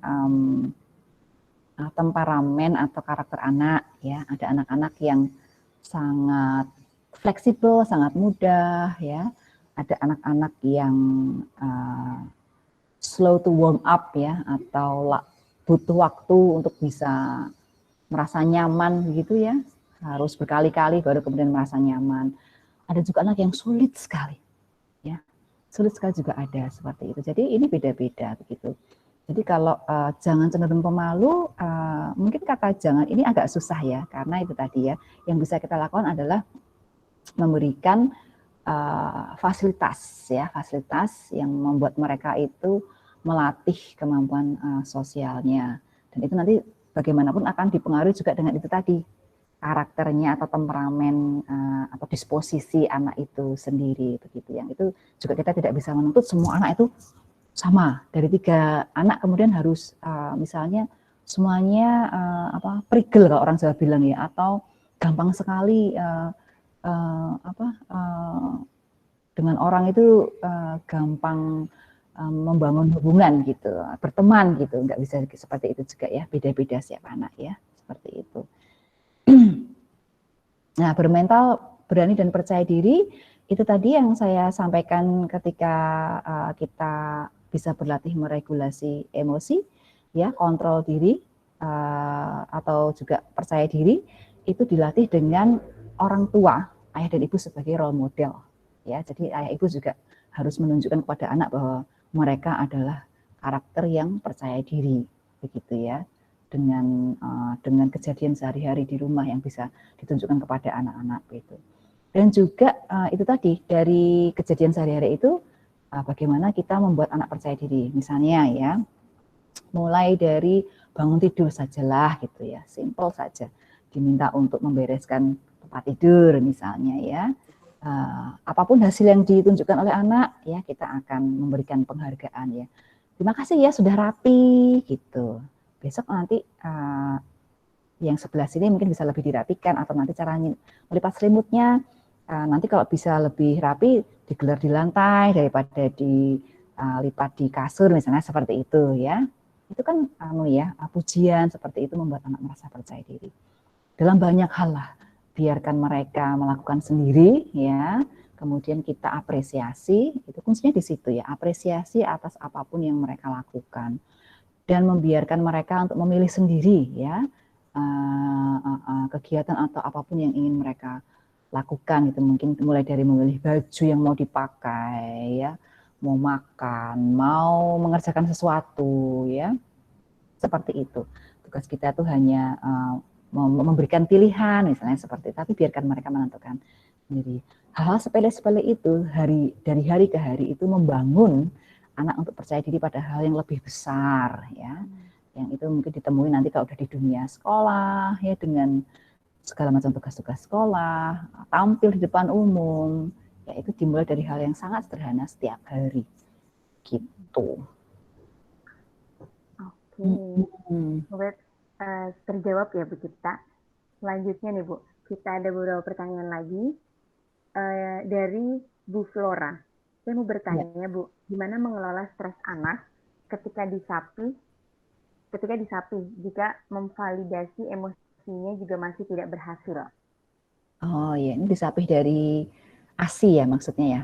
temperamen atau karakter anak ya. Ada anak-anak yang sangat fleksibel, sangat mudah ya. Ada anak-anak yang slow to warm up ya, atau butuh waktu untuk bisa merasa nyaman gitu ya. Harus berkali-kali baru kemudian merasa nyaman. Ada juga anak yang sulit sekali ya. Sulit sekali juga ada seperti itu. Jadi ini beda-beda begitu. Jadi kalau jangan cenderung pemalu, mungkin kata jangan ini agak susah ya, karena itu tadi ya, yang bisa kita lakukan adalah memberikan fasilitas ya, fasilitas yang membuat mereka itu melatih kemampuan sosialnya, dan itu nanti bagaimanapun akan dipengaruhi juga dengan itu tadi, karakternya atau temperamen atau disposisi anak itu sendiri begitu. Yang itu juga kita tidak bisa menuntut semua anak itu sama. Dari 3 anak kemudian harus misalnya semuanya prigel kalau orang Jawa bilang ya, atau gampang sekali dengan orang itu gampang membangun hubungan gitu, berteman gitu, nggak bisa seperti itu juga ya, beda-beda setiap anak ya, seperti itu. Nah, bermental berani dan percaya diri itu tadi yang saya sampaikan ketika kita bisa berlatih meregulasi emosi, ya, kontrol diri atau juga percaya diri, itu dilatih dengan orang tua, ayah dan ibu sebagai role model, ya. Jadi ayah ibu juga harus menunjukkan kepada anak bahwa mereka adalah karakter yang percaya diri, begitu ya. Dengan kejadian sehari-hari di rumah yang bisa ditunjukkan kepada anak-anak gitu. Dan juga itu tadi, dari kejadian sehari-hari itu bagaimana kita membuat anak percaya diri. Misalnya ya, mulai dari bangun tidur sajalah gitu ya, simple saja. Diminta untuk membereskan tempat tidur misalnya ya. Apapun hasil yang ditunjukkan oleh anak ya, kita akan memberikan penghargaan ya. Terima kasih ya sudah rapi gitu. Besok nanti yang sebelah sini mungkin bisa lebih dirapikan, atau nanti cara melipat selimutnya nanti kalau bisa lebih rapi digelar di lantai daripada dilipat di kasur misalnya, seperti itu ya. Itu kan pujian seperti itu membuat anak merasa percaya diri. Dalam banyak hal lah, biarkan mereka melakukan sendiri ya. Kemudian kita apresiasi, itu kuncinya di situ ya, apresiasi atas apapun yang mereka lakukan. Dan membiarkan mereka untuk memilih sendiri ya, kegiatan atau apapun yang ingin mereka lakukan. Itu mungkin mulai dari memilih baju yang mau dipakai ya, mau makan, mau mengerjakan sesuatu ya, seperti itu. Tugas kita tuh hanya memberikan pilihan misalnya seperti itu, tapi biarkan mereka menentukan sendiri. Hal-hal sepele-sepele itu dari hari ke hari itu membangun anak untuk percaya diri pada hal yang lebih besar ya, yang itu mungkin ditemui nanti kalau udah di dunia sekolah ya, dengan segala macam tugas-tugas sekolah, tampil di depan umum ya, itu dimulai dari hal yang sangat sederhana setiap hari gitu. Oke. Terjawab ya Bu Cipta. Selanjutnya nih Bu, kita ada beberapa pertanyaan lagi dari Bu Flora. Saya mau bertanya Bu, gimana mengelola stres anak ketika disapi jika memvalidasi emosinya juga masih tidak berhasil? Oh ya, ini disapih dari ASI ya maksudnya ya,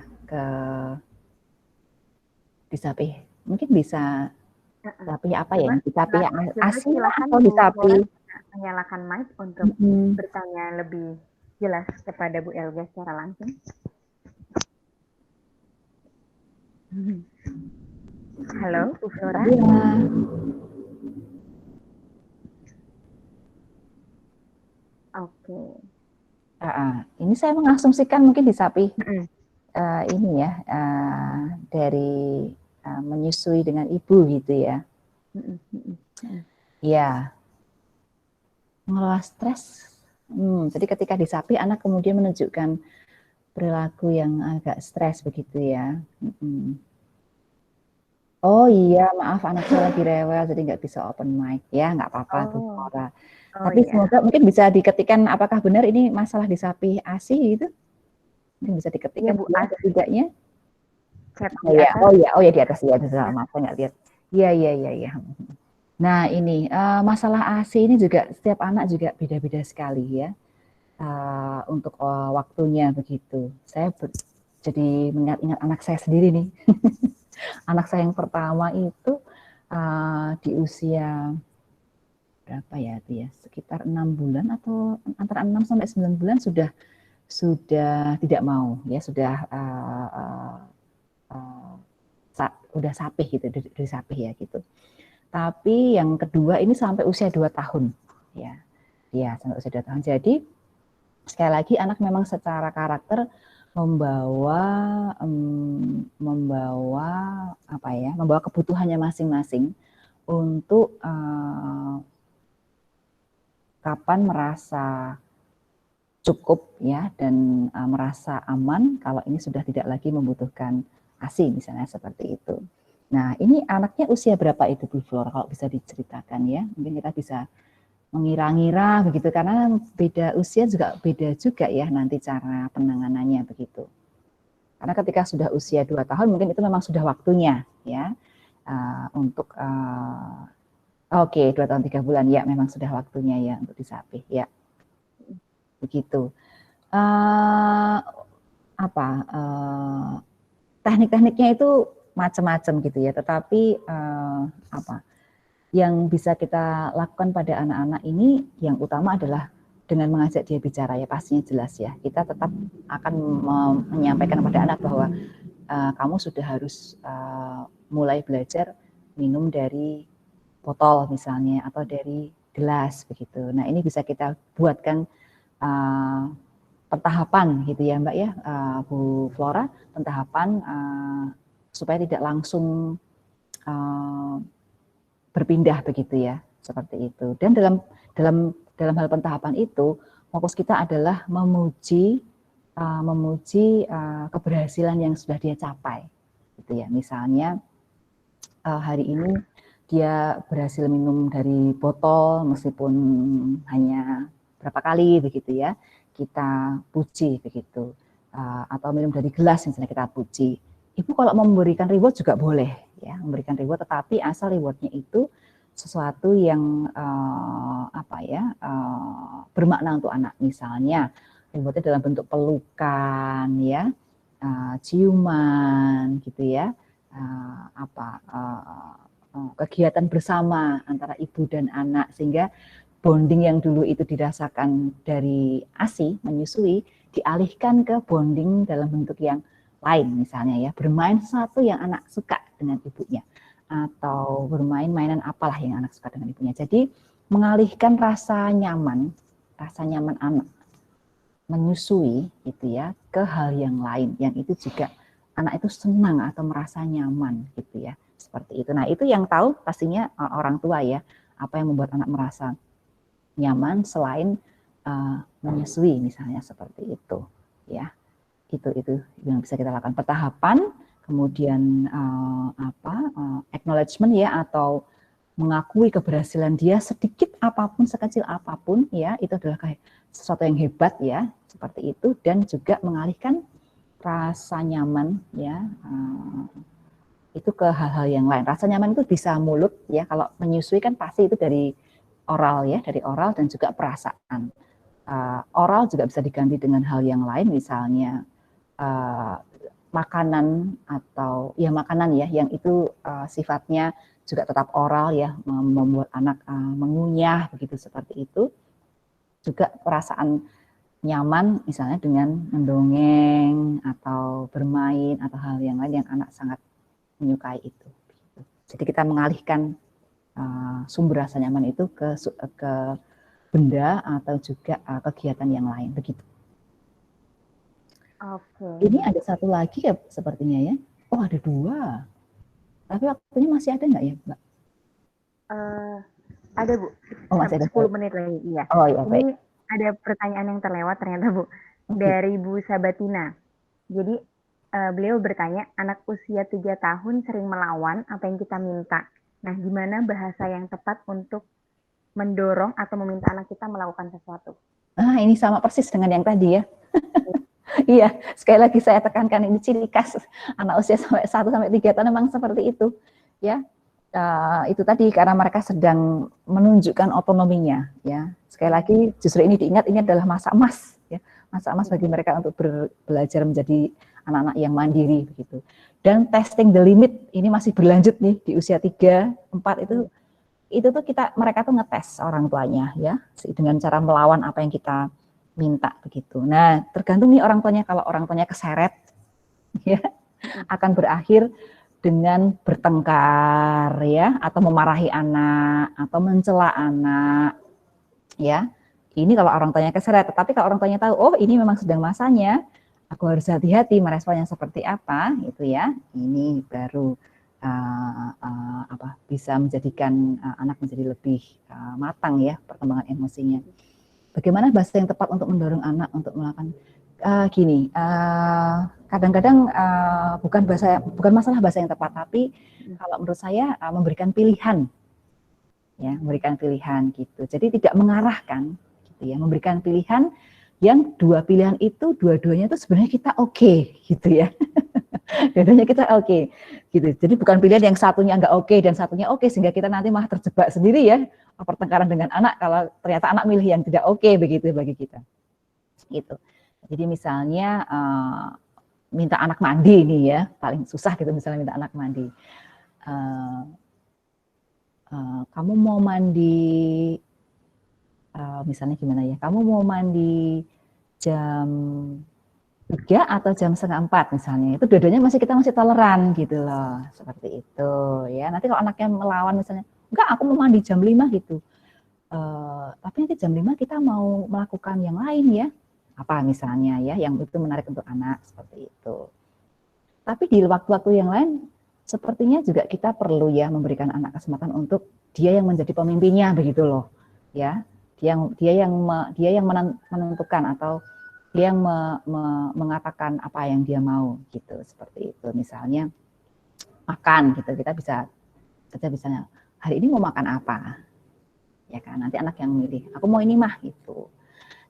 disapih mungkin bisa disapih apa ya? Disapih ASI atau disapih? Menyalakan mic untuk bertanya lebih jelas kepada Bu Elga secara langsung. Halo, Bu Flora. Ya. Oke. Ini saya mengasumsikan mungkin disapih ini ya, dari menyusui dengan ibu gitu ya. Ya, mengelola stres. Jadi ketika disapih anak kemudian menunjukkan perilaku yang agak stres begitu ya. Oh iya, maaf anak saya lagi rewel jadi nggak bisa open mic ya, nggak apa-apa Bu Flora. Tapi semoga mungkin bisa diketikkan apakah benar ini masalah disapih ASI gitu? Mungkin bisa Iya diketikkan Bu, ya ketiganya. chat Oh di ya, atas. oh ya di atas ya, maaf saya nggak lihat. Iya iya iya iya. Nah ini masalah ASI ini juga setiap anak juga beda-beda sekali ya. Untuk waktunya begitu. Jadi mengingat-ingat anak saya sendiri nih. Anak saya yang pertama itu di usia berapa ya itu ya, sekitar 6 bulan atau antara 6 sampai 9 bulan sudah tidak mau ya, sudah udah sapih gitu, dari sapih ya gitu. Tapi yang kedua ini sampai usia 2 tahun ya. Ya, sampai usia 2 tahun. Jadi sekali lagi anak memang secara karakter membawa membawa kebutuhannya masing-masing untuk kapan merasa cukup ya dan merasa aman kalau ini sudah tidak lagi membutuhkan ASI misalnya seperti itu. Nah, ini anaknya usia berapa itu Bu Flora kalau bisa diceritakan ya? Mungkin kita bisa mengira-ngira begitu karena beda usia juga beda juga ya nanti cara penanganannya begitu. Karena ketika sudah usia 2 tahun mungkin itu memang sudah waktunya ya untuk oke 2 tahun 3 bulan ya memang sudah waktunya ya untuk disapih ya. Begitu. Teknik-tekniknya itu macam-macam gitu ya, tetapi yang bisa kita lakukan pada anak-anak ini yang utama adalah dengan mengajak dia bicara ya pastinya jelas ya. Kita tetap akan menyampaikan kepada anak bahwa kamu sudah harus mulai belajar minum dari botol misalnya atau dari gelas begitu. Nah ini bisa kita buatkan pentahapan gitu ya Mbak ya, Bu Flora, pentahapan supaya tidak langsung berpindah begitu ya, seperti itu. Dan dalam hal pentahapan itu, fokus kita adalah memuji keberhasilan yang sudah dia capai, gitu ya. Misalnya hari ini dia berhasil minum dari botol meskipun hanya berapa kali begitu ya, kita puji begitu. Atau minum dari gelas misalnya kita puji. Ibu kalau mau memberikan reward juga boleh ya, memberikan reward tetapi asal rewardnya itu sesuatu yang bermakna untuk anak. Misalnya rewardnya dalam bentuk pelukan ya, ciuman gitu ya, kegiatan bersama antara ibu dan anak sehingga bonding yang dulu itu dirasakan dari ASI menyusui dialihkan ke bonding dalam bentuk yang lain misalnya ya, bermain sesuatu yang anak suka dengan ibunya atau bermain mainan apalah yang anak suka dengan ibunya. Jadi mengalihkan rasa nyaman anak menyusui gitu ya ke hal yang lain yang itu juga anak itu senang atau merasa nyaman gitu ya, seperti itu. Nah itu yang tahu pastinya orang tua ya, apa yang membuat anak merasa nyaman selain menyusui misalnya seperti itu ya. Itu yang bisa kita lakukan, pentahapan, kemudian acknowledgement ya, atau mengakui keberhasilan dia sedikit apapun, sekecil apapun ya, itu adalah kayak sesuatu yang hebat ya, seperti itu. Dan juga mengalihkan rasa nyaman ya itu ke hal-hal yang lain. Rasa nyaman itu bisa mulut ya, kalau menyusui kan pasti itu dari oral ya, dari oral dan juga perasaan. Oral juga bisa diganti dengan hal yang lain, misalnya makanan atau ya makanan ya yang itu sifatnya juga tetap oral ya, membuat anak mengunyah begitu, seperti itu. Juga perasaan nyaman misalnya dengan mendongeng atau bermain atau hal yang lain yang anak sangat menyukai itu. Jadi kita mengalihkan sumber rasa nyaman itu ke benda atau juga kegiatan yang lain begitu. Oke. Ini ada satu lagi ya sepertinya ya. Oh ada 2. Tapi waktunya masih ada nggak ya Mbak? Ada Bu. Oh masih ada 10 menit lagi. Iya. Oh ya baik. Ini ada pertanyaan yang terlewat ternyata Bu. Dari Bu Sabatina. Jadi beliau bertanya, anak usia 3 tahun sering melawan apa yang kita minta. Nah, gimana bahasa yang tepat untuk mendorong atau meminta anak kita melakukan sesuatu? Ini sama persis dengan yang tadi ya. Iya, sekali lagi saya tekankan ini ciri khas anak usia sampai 1 sampai 3 tahun memang seperti itu. Ya. Itu tadi karena mereka sedang menunjukkan otonominya, ya. Sekali lagi justru ini diingat, ini adalah masa emas, ya. Masa emas bagi mereka untuk belajar menjadi anak-anak yang mandiri begitu. Dan testing the limit ini masih berlanjut nih di usia 3, 4 itu tuh mereka tuh ngetes orang tuanya, ya, dengan cara melawan apa yang kita minta begitu. Nah, tergantung nih orang tuanya, kalau orang tuanya keseret ya akan berakhir dengan bertengkar ya, atau memarahi anak atau mencela anak ya. Ini kalau orang tuanya keseret, tetapi kalau orang tuanya tahu oh ini memang sedang masanya, aku harus hati-hati meresponnya seperti apa gitu ya. Ini baru bisa menjadikan anak menjadi lebih matang ya perkembangan emosinya. Bagaimana bahasa yang tepat untuk mendorong anak untuk melakukan kadang-kadang bukan masalah bahasa yang tepat, tapi kalau menurut saya memberikan pilihan, ya, memberikan pilihan gitu. Jadi tidak mengarahkan, gitu ya, memberikan pilihan yang dua pilihan itu dua-duanya itu sebenarnya kita oke, gitu ya. Dua-duanya kita oke, gitu. Jadi bukan pilihan yang satunya nggak oke dan satunya oke sehingga kita nanti malah terjebak sendiri ya pertengkaran dengan anak kalau ternyata anak milih yang tidak oke begitu bagi kita, gitu. Jadi misalnya minta anak mandi nih ya, paling susah gitu misalnya minta anak mandi. Kamu mau mandi, misalnya gimana ya, kamu mau mandi jam 3 atau jam setengah 4 misalnya, itu dua-duanya kita masih toleran gitu loh, seperti itu ya. Nanti kalau anaknya melawan misalnya, enggak aku mau mandi jam 5 gitu, tapi nanti jam 5 kita mau melakukan yang lain ya, apa misalnya ya, yang itu menarik untuk anak seperti itu. Tapi di waktu-waktu yang lain sepertinya juga kita perlu ya memberikan anak kesempatan untuk dia yang menjadi pemimpinnya begitu loh, ya. Dia yang menentukan atau dia yang mengatakan apa yang dia mau gitu, seperti itu. Misalnya makan gitu, kita bisa hari ini mau makan apa, ya kan? Nanti anak yang milih, aku mau ini mah gitu.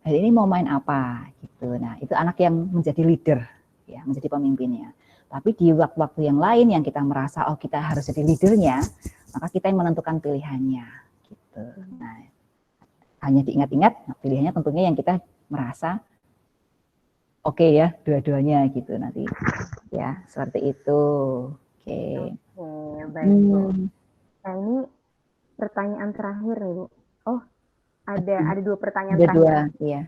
Hari ini mau main apa gitu. Nah, itu anak yang menjadi leader, ya, menjadi pemimpinnya. Tapi di waktu-waktu yang lain yang kita merasa oh kita harus jadi leadernya, maka kita yang menentukan pilihannya gitu. Nah, hanya diingat-ingat pilihannya tentunya yang kita merasa oke ya, dua-duanya gitu nanti. Ya, seperti itu. Oke. Baik, Bu. Nah, ini pertanyaan terakhir nih, Bu. Oh, ada 2 pertanyaan terakhir. Ada 2, iya.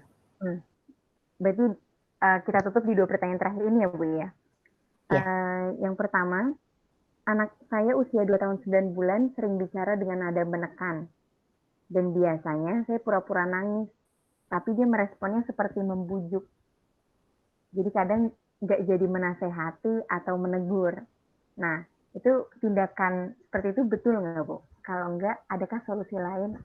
Berarti kita tutup di 2 pertanyaan terakhir ini ya, Bu ya. Yang pertama, anak saya usia 2 tahun 9 bulan sering bicara dengan nada menekan. Dan biasanya saya pura-pura nangis, tapi dia meresponnya seperti membujuk. Jadi kadang nggak jadi menasehati atau menegur. Nah, itu tindakan seperti itu betul nggak, Bu? Kalau nggak, adakah solusi lain?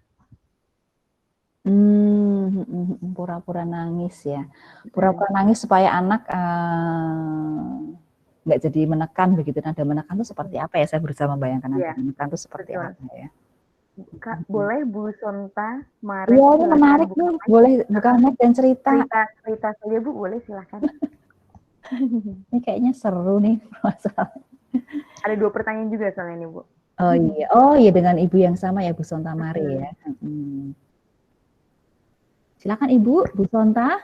Pura-pura nangis ya. Pura-pura nangis supaya anak nggak jadi menekan begitu. Nada menekan itu seperti apa ya? Saya berusaha membayangkan nada menekan itu seperti apa ya. Kak, boleh Bu Sonta Marek? Iya, ini menarik nih. Boleh buka mic dan cerita. Cerita saja Bu, boleh silakan. Ini kayaknya seru nih masalah. Ada 2 pertanyaan juga soalnya nih Bu. Oh iya dengan ibu yang sama ya Bu Sonta Mari ya. Silakan Ibu, Bu Sonta.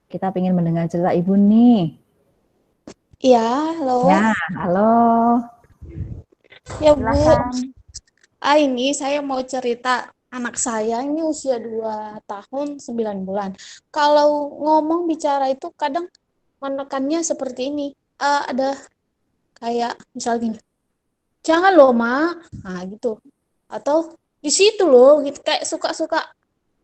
Kita ingin mendengar cerita Ibu nih. Iya, halo. Ya, halo. Ya Bu. Ini saya mau cerita anak saya ini usia 2 tahun 9 bulan. Kalau ngomong bicara itu kadang menekannya seperti ini. Ada kayak misalnya gini. Jangan loh, Mak. Nah, gitu. Atau di situ loh gitu kayak suka-suka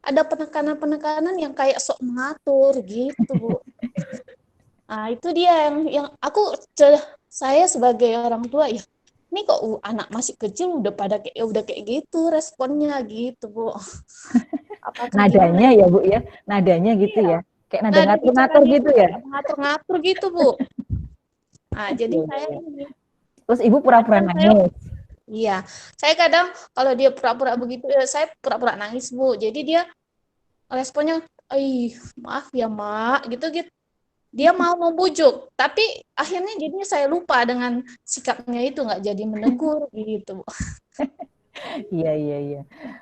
ada penekanan-penekanan yang kayak sok mengatur gitu, Bu. Nah, itu dia yang saya sebagai orang tua ya. Ini kok anak masih kecil udah kayak gitu responnya gitu, Bu. Nadanya ya, Bu ya. Nadanya gitu ya. Kayak nada ngatur-ngatur gitu ya. Ngatur-ngatur gitu, Bu. Nah, jadi saya ini. Terus Ibu pura-pura nangis. Iya, saya kadang kalau dia pura-pura begitu, saya pura-pura nangis, Bu. Jadi dia responnya, maaf ya, Mak, gitu-gitu. dia mau membujuk, tapi akhirnya jadinya saya lupa dengan sikapnya itu, nggak jadi menegur gitu. Iya, iya, iya.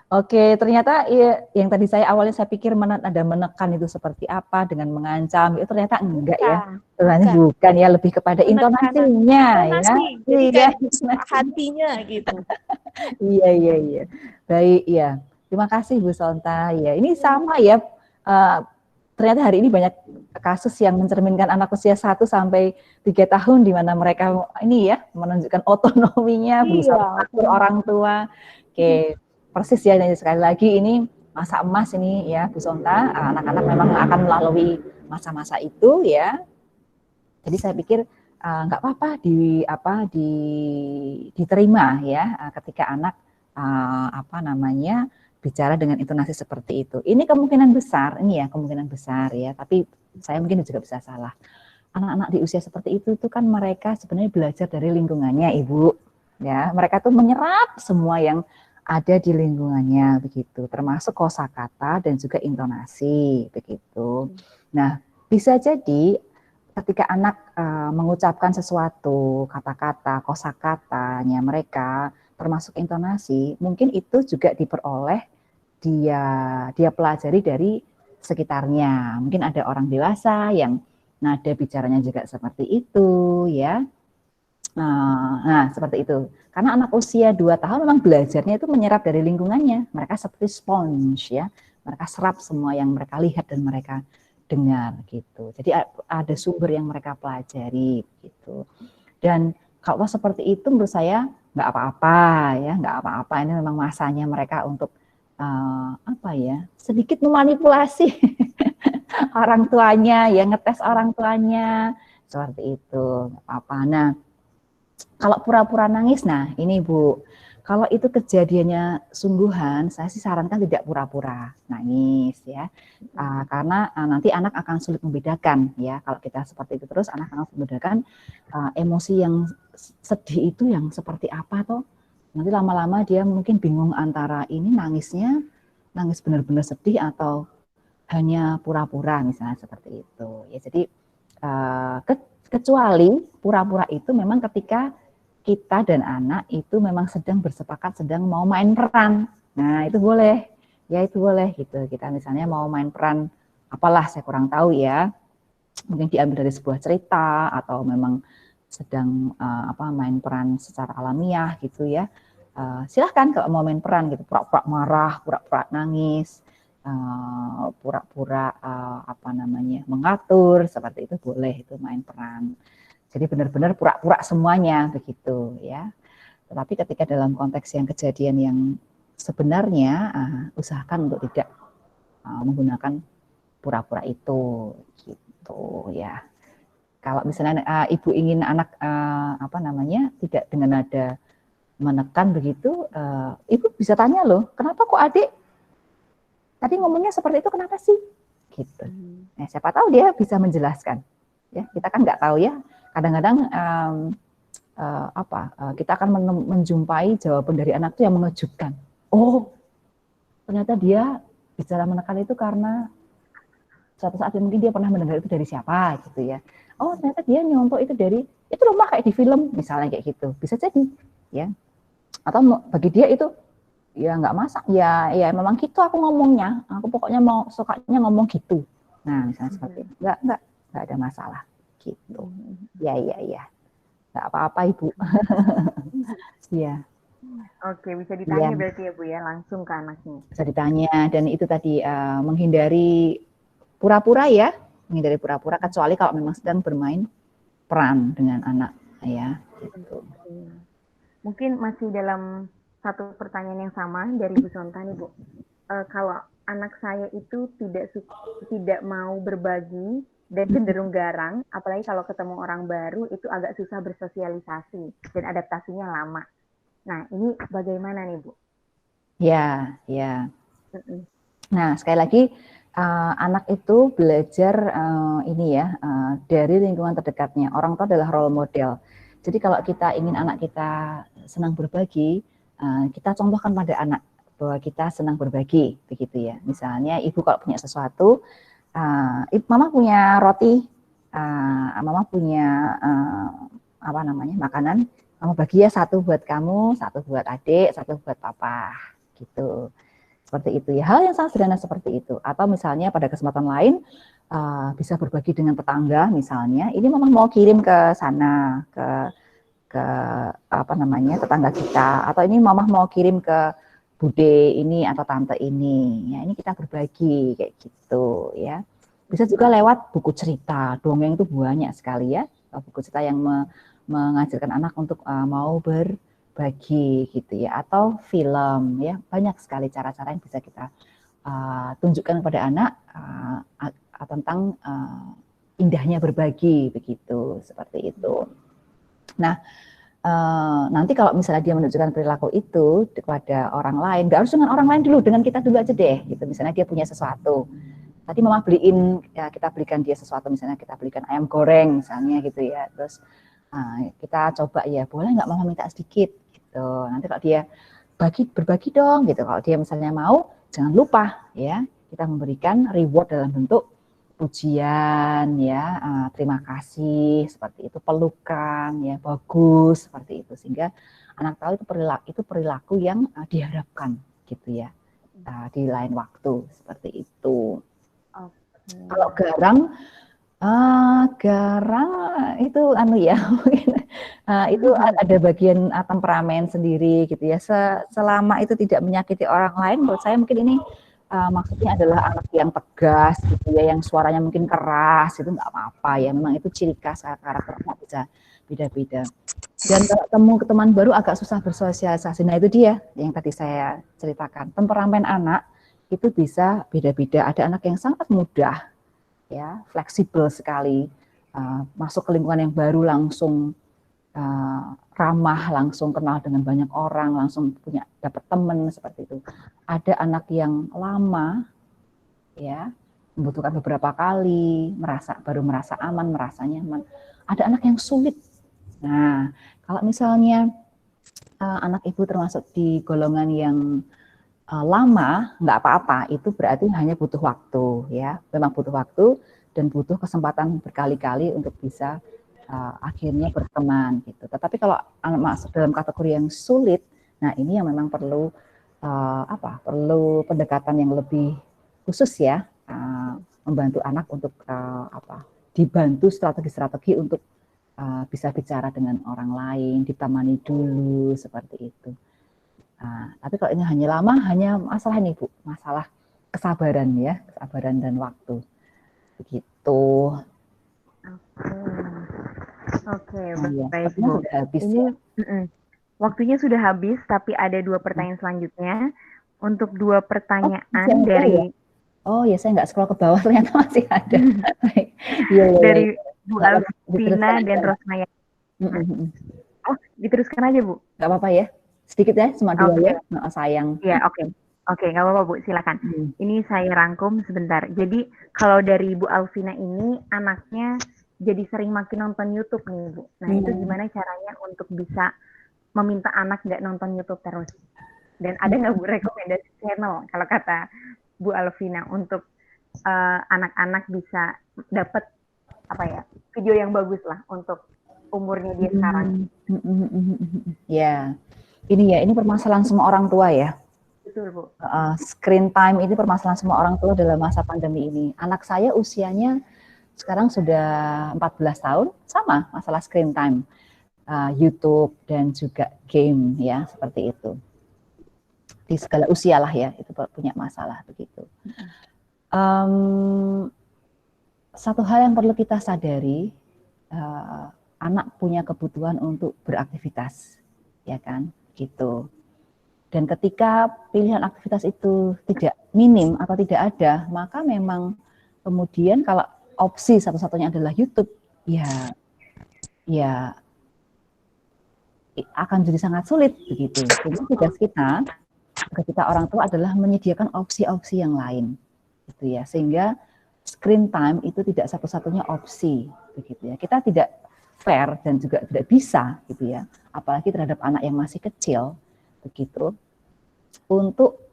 Oke, ternyata ya, yang tadi awalnya saya pikir ada menekan itu seperti apa dengan mengancam, itu ternyata enggak ya. Bukan, Ternyata bukan. bukan ya, lebih kepada Penekanan intonasinya ya. intonasi, jadi Iya, kayak suka intonasinya. hatinya gitu. Iya, iya, iya. Baik, ya. Terima kasih Bu Sonta. Ya, ini sama ya. Ternyata hari ini banyak kasus yang mencerminkan anak usia 1 sampai 3 tahun di mana mereka ini ya menunjukkan otonominya, berusaha Iya, mengatur orang tua. Oke, persis ya, dan sekali lagi ini masa emas ini ya Bu Sonta, anak-anak memang akan melalui masa-masa itu ya. Jadi saya pikir nggak apa-apa diterima ya ketika anak bicara dengan intonasi seperti itu. Ini kemungkinan besar, ya. Tapi saya mungkin juga bisa salah. Anak-anak di usia seperti itu kan mereka sebenarnya belajar dari lingkungannya, Ibu. Ya, mereka tuh menyerap semua yang ada di lingkungannya begitu, termasuk kosakata dan juga intonasi begitu. Nah, bisa jadi ketika anak mengucapkan sesuatu, kata-kata, kosakatanya mereka, termasuk intonasi, mungkin itu juga diperoleh dia pelajari dari sekitarnya. Mungkin ada orang dewasa yang nada bicaranya juga seperti itu, ya. Nah, seperti itu. Karena anak usia 2 tahun memang belajarnya itu menyerap dari lingkungannya. Mereka seperti sponge, ya. Mereka serap semua yang mereka lihat dan mereka dengar gitu. Jadi ada sumber yang mereka pelajari gitu. Dan kalau seperti itu menurut saya nggak apa-apa ya, nggak apa-apa. Ini memang masanya mereka untuk sedikit memanipulasi orang tuanya, ya ngetes orang tuanya seperti itu, nggak apa-apa. Nah, kalau pura-pura nangis, nah ini Bu, kalau itu kejadiannya sungguhan, saya sih sarankan tidak pura-pura nangis ya, karena nanti anak akan sulit membedakan ya. Kalau kita seperti itu terus, anak akan membedakan emosi yang sedih itu yang seperti apa toh. Nanti lama-lama dia mungkin bingung antara ini nangisnya, nangis benar-benar sedih atau hanya pura-pura misalnya seperti itu. Ya jadi kecuali pura-pura itu memang ketika kita dan anak itu memang sedang bersepakat sedang mau main peran. Nah, itu boleh. Ya itu boleh gitu. Kita misalnya mau main peran apalah saya kurang tahu ya. Mungkin diambil dari sebuah cerita atau memang sedang main peran secara alamiah gitu ya. Silahkan kalau mau main peran gitu, pura-pura marah, pura-pura nangis, pura-pura mengatur seperti itu boleh, itu main peran. Jadi benar-benar pura-pura semuanya begitu ya. Tetapi ketika dalam konteks yang kejadian yang sebenarnya usahakan untuk tidak menggunakan pura-pura itu gitu ya. Kalau misalnya ibu ingin anak tidak dengan nada menekan begitu, ibu bisa tanya loh, kenapa kok adik tadi ngomongnya seperti itu, kenapa sih? Gitu. Nah, siapa tahu dia bisa menjelaskan. Ya, kita kan nggak tahu ya. Kadang-kadang kita akan menjumpai jawaban dari anak itu yang mengejutkan. Oh, ternyata dia bicara menekan itu karena suatu saat mungkin dia pernah mendengar itu dari siapa gitu ya. Oh, ternyata dia nyontoh itu dari itu rumah kayak di film misalnya kayak gitu. Bisa jadi ya. Atau bagi dia itu ya nggak masak ya memang gitu aku ngomongnya, aku pokoknya mau sukanya ngomong gitu. Nah misalnya seperti itu nggak ada masalah gitu. Ya nggak apa-apa Ibu. Ya. Oke, bisa ditanya berarti ya Bu ya, langsung ke anaknya. Bisa ditanya, dan itu tadi menghindari pura-pura ya, menghindari pura-pura kecuali kalau memang sedang bermain peran dengan anak ya. Gitu. Mungkin masih dalam satu pertanyaan yang sama dari Bu Sonta nih Bu. Kalau anak saya itu tidak mau berbagi dan cenderung garang, apalagi kalau ketemu orang baru itu agak susah bersosialisasi dan adaptasinya lama. Nah, ini bagaimana nih Bu? Ya. Nah, sekali lagi anak itu belajar dari lingkungan terdekatnya. Orang tua adalah role model. Jadi kalau kita ingin anak kita senang berbagi, kita contohkan pada anak bahwa kita senang berbagi, begitu ya. Misalnya ibu kalau punya sesuatu, mama punya roti mama punya apa namanya makanan, mama bagi ya, satu buat kamu, satu buat adik, satu buat papa, gitu. Seperti itu ya, hal yang sangat sederhana seperti itu. Atau misalnya pada kesempatan lain bisa berbagi dengan tetangga misalnya, ini mama mau kirim ke sana, ke apa namanya tetangga kita, atau ini mama mau kirim ke bude ini atau tante ini, ya ini kita berbagi kayak gitu ya. Bisa juga lewat buku cerita, dongeng itu banyak sekali ya, buku cerita yang mengajarkan anak untuk mau berbagi gitu ya, atau film ya, banyak sekali cara-cara yang bisa kita tunjukkan kepada anak tentang indahnya berbagi begitu, seperti itu. Nah, nanti kalau misalnya dia menunjukkan perilaku itu kepada orang lain, nggak harus dengan orang lain dulu, dengan kita dulu aja deh gitu. Misalnya dia punya sesuatu, tadi mama beliin, ya kita belikan dia sesuatu, misalnya kita belikan ayam goreng misalnya gitu ya, terus kita coba ya, boleh nggak mama minta sedikit gitu. Nanti kalau dia berbagi dong gitu, kalau dia misalnya mau, jangan lupa ya kita memberikan reward dalam bentuk pujian ya, terima kasih seperti itu, pelukan ya, bagus seperti itu, sehingga anak tahu itu perilaku yang diharapkan gitu ya, di lain waktu seperti itu. Kalau garang itu ya itu ada bagian temperamen sendiri gitu ya. Selama itu tidak menyakiti orang lain, menurut saya mungkin ini maksudnya adalah anak yang tegas gitu ya, yang suaranya mungkin keras, itu nggak apa-apa ya. Memang itu ciri khas karakter anak, bisa beda-beda. Dan kalau temu ke teman baru agak susah bersosialisasi. Nah itu dia yang tadi saya ceritakan. Temperamen anak itu bisa beda-beda. Ada anak yang sangat mudah ya, fleksibel sekali, masuk ke lingkungan yang baru langsung ramah, langsung kenal dengan banyak orang, langsung dapat teman seperti itu. Ada anak yang lama ya, membutuhkan beberapa kali, baru merasa aman, merasa nyaman. Ada anak yang sulit. Nah, kalau misalnya anak ibu termasuk di golongan yang lama, nggak apa-apa, itu berarti hanya butuh waktu ya, memang butuh waktu dan butuh kesempatan berkali-kali untuk bisa akhirnya berteman gitu. Tetapi kalau anak masuk dalam kategori yang sulit, nah ini yang memang perlu perlu pendekatan yang lebih khusus ya, membantu anak untuk dibantu strategi-strategi untuk bisa bicara dengan orang lain, ditemani dulu seperti itu. Tapi kalau ini hanya lama, hanya masalah ini Bu, masalah kesabaran ya, kesabaran dan waktu. Begitu. Oke, baik Bu. Sudah habis ini ya. Waktunya sudah habis, tapi ada 2 pertanyaan selanjutnya. Untuk 2 pertanyaan dari Oh ya, saya nggak scroll ke bawah, ternyata masih ada. dari Bu Alvina dan Rosmaya. Oh, diteruskan aja Bu. Nggak apa-apa ya, sedikit ya, cuma 2 ya, sayang. Ya, oke, nggak apa-apa Bu, silakan. Ini saya rangkum sebentar. Jadi kalau dari Bu Alvina ini, anaknya jadi sering makin nonton YouTube nih Bu. Nah itu gimana caranya untuk bisa meminta anak nggak nonton YouTube terus? Dan ada nggak Bu rekomendasi channel kalau kata Bu Alvina untuk anak-anak bisa dapat video yang bagus lah untuk umurnya dia sekarang? Ya, ini permasalahan semua orang tua ya. Betul Bu. Screen time ini permasalahan semua orang tua dalam masa pandemi ini. Anak saya usianya sekarang sudah 14 tahun, sama masalah screen time, YouTube dan juga game ya, seperti itu. Di segala usia lah ya, itu punya masalah begitu. Satu hal yang perlu kita sadari, anak punya kebutuhan untuk beraktivitas, ya kan, gitu. Dan ketika pilihan aktivitas itu tidak minim atau tidak ada, maka memang kemudian kalau opsi satu-satunya adalah YouTube, ya akan jadi sangat sulit begitu. Jadi tugas kita orang tua adalah menyediakan opsi-opsi yang lain, gitu ya, sehingga screen time itu tidak satu-satunya opsi, begitu ya. Kita tidak fair dan juga tidak bisa, gitu ya, apalagi terhadap anak yang masih kecil, begitu, untuk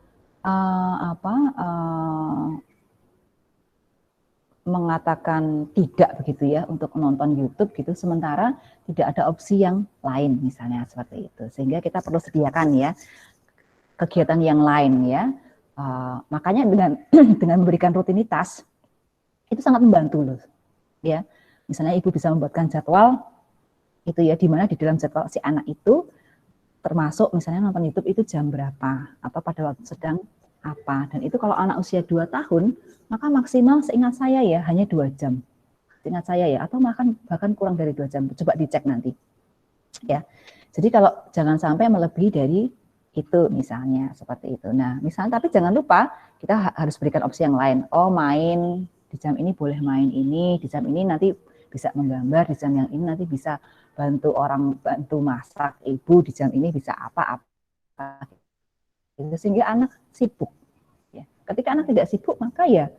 mengatakan tidak begitu ya untuk menonton YouTube gitu, sementara tidak ada opsi yang lain misalnya seperti itu, sehingga kita perlu sediakan ya kegiatan yang lain ya. Makanya dengan dengan memberikan rutinitas itu sangat membantu loh ya. Misalnya ibu bisa membuatkan jadwal itu ya, di mana di dalam jadwal si anak itu termasuk misalnya nonton YouTube itu jam berapa atau pada waktu sedang apa, dan itu kalau anak usia 2 tahun maka maksimal seingat saya ya hanya 2 jam, seingat saya ya, atau bahkan kurang dari 2 jam, coba dicek nanti ya. Jadi kalau jangan sampai melebihi dari itu misalnya seperti itu. Nah misalnya, tapi jangan lupa kita harus berikan opsi yang lain. Oh, main di jam ini boleh main ini, di jam ini nanti bisa menggambar, di jam yang ini nanti bisa bantu masak, ibu di jam ini bisa apa-apa. Sehingga anak sibuk. Ya. Ketika anak tidak sibuk, maka ya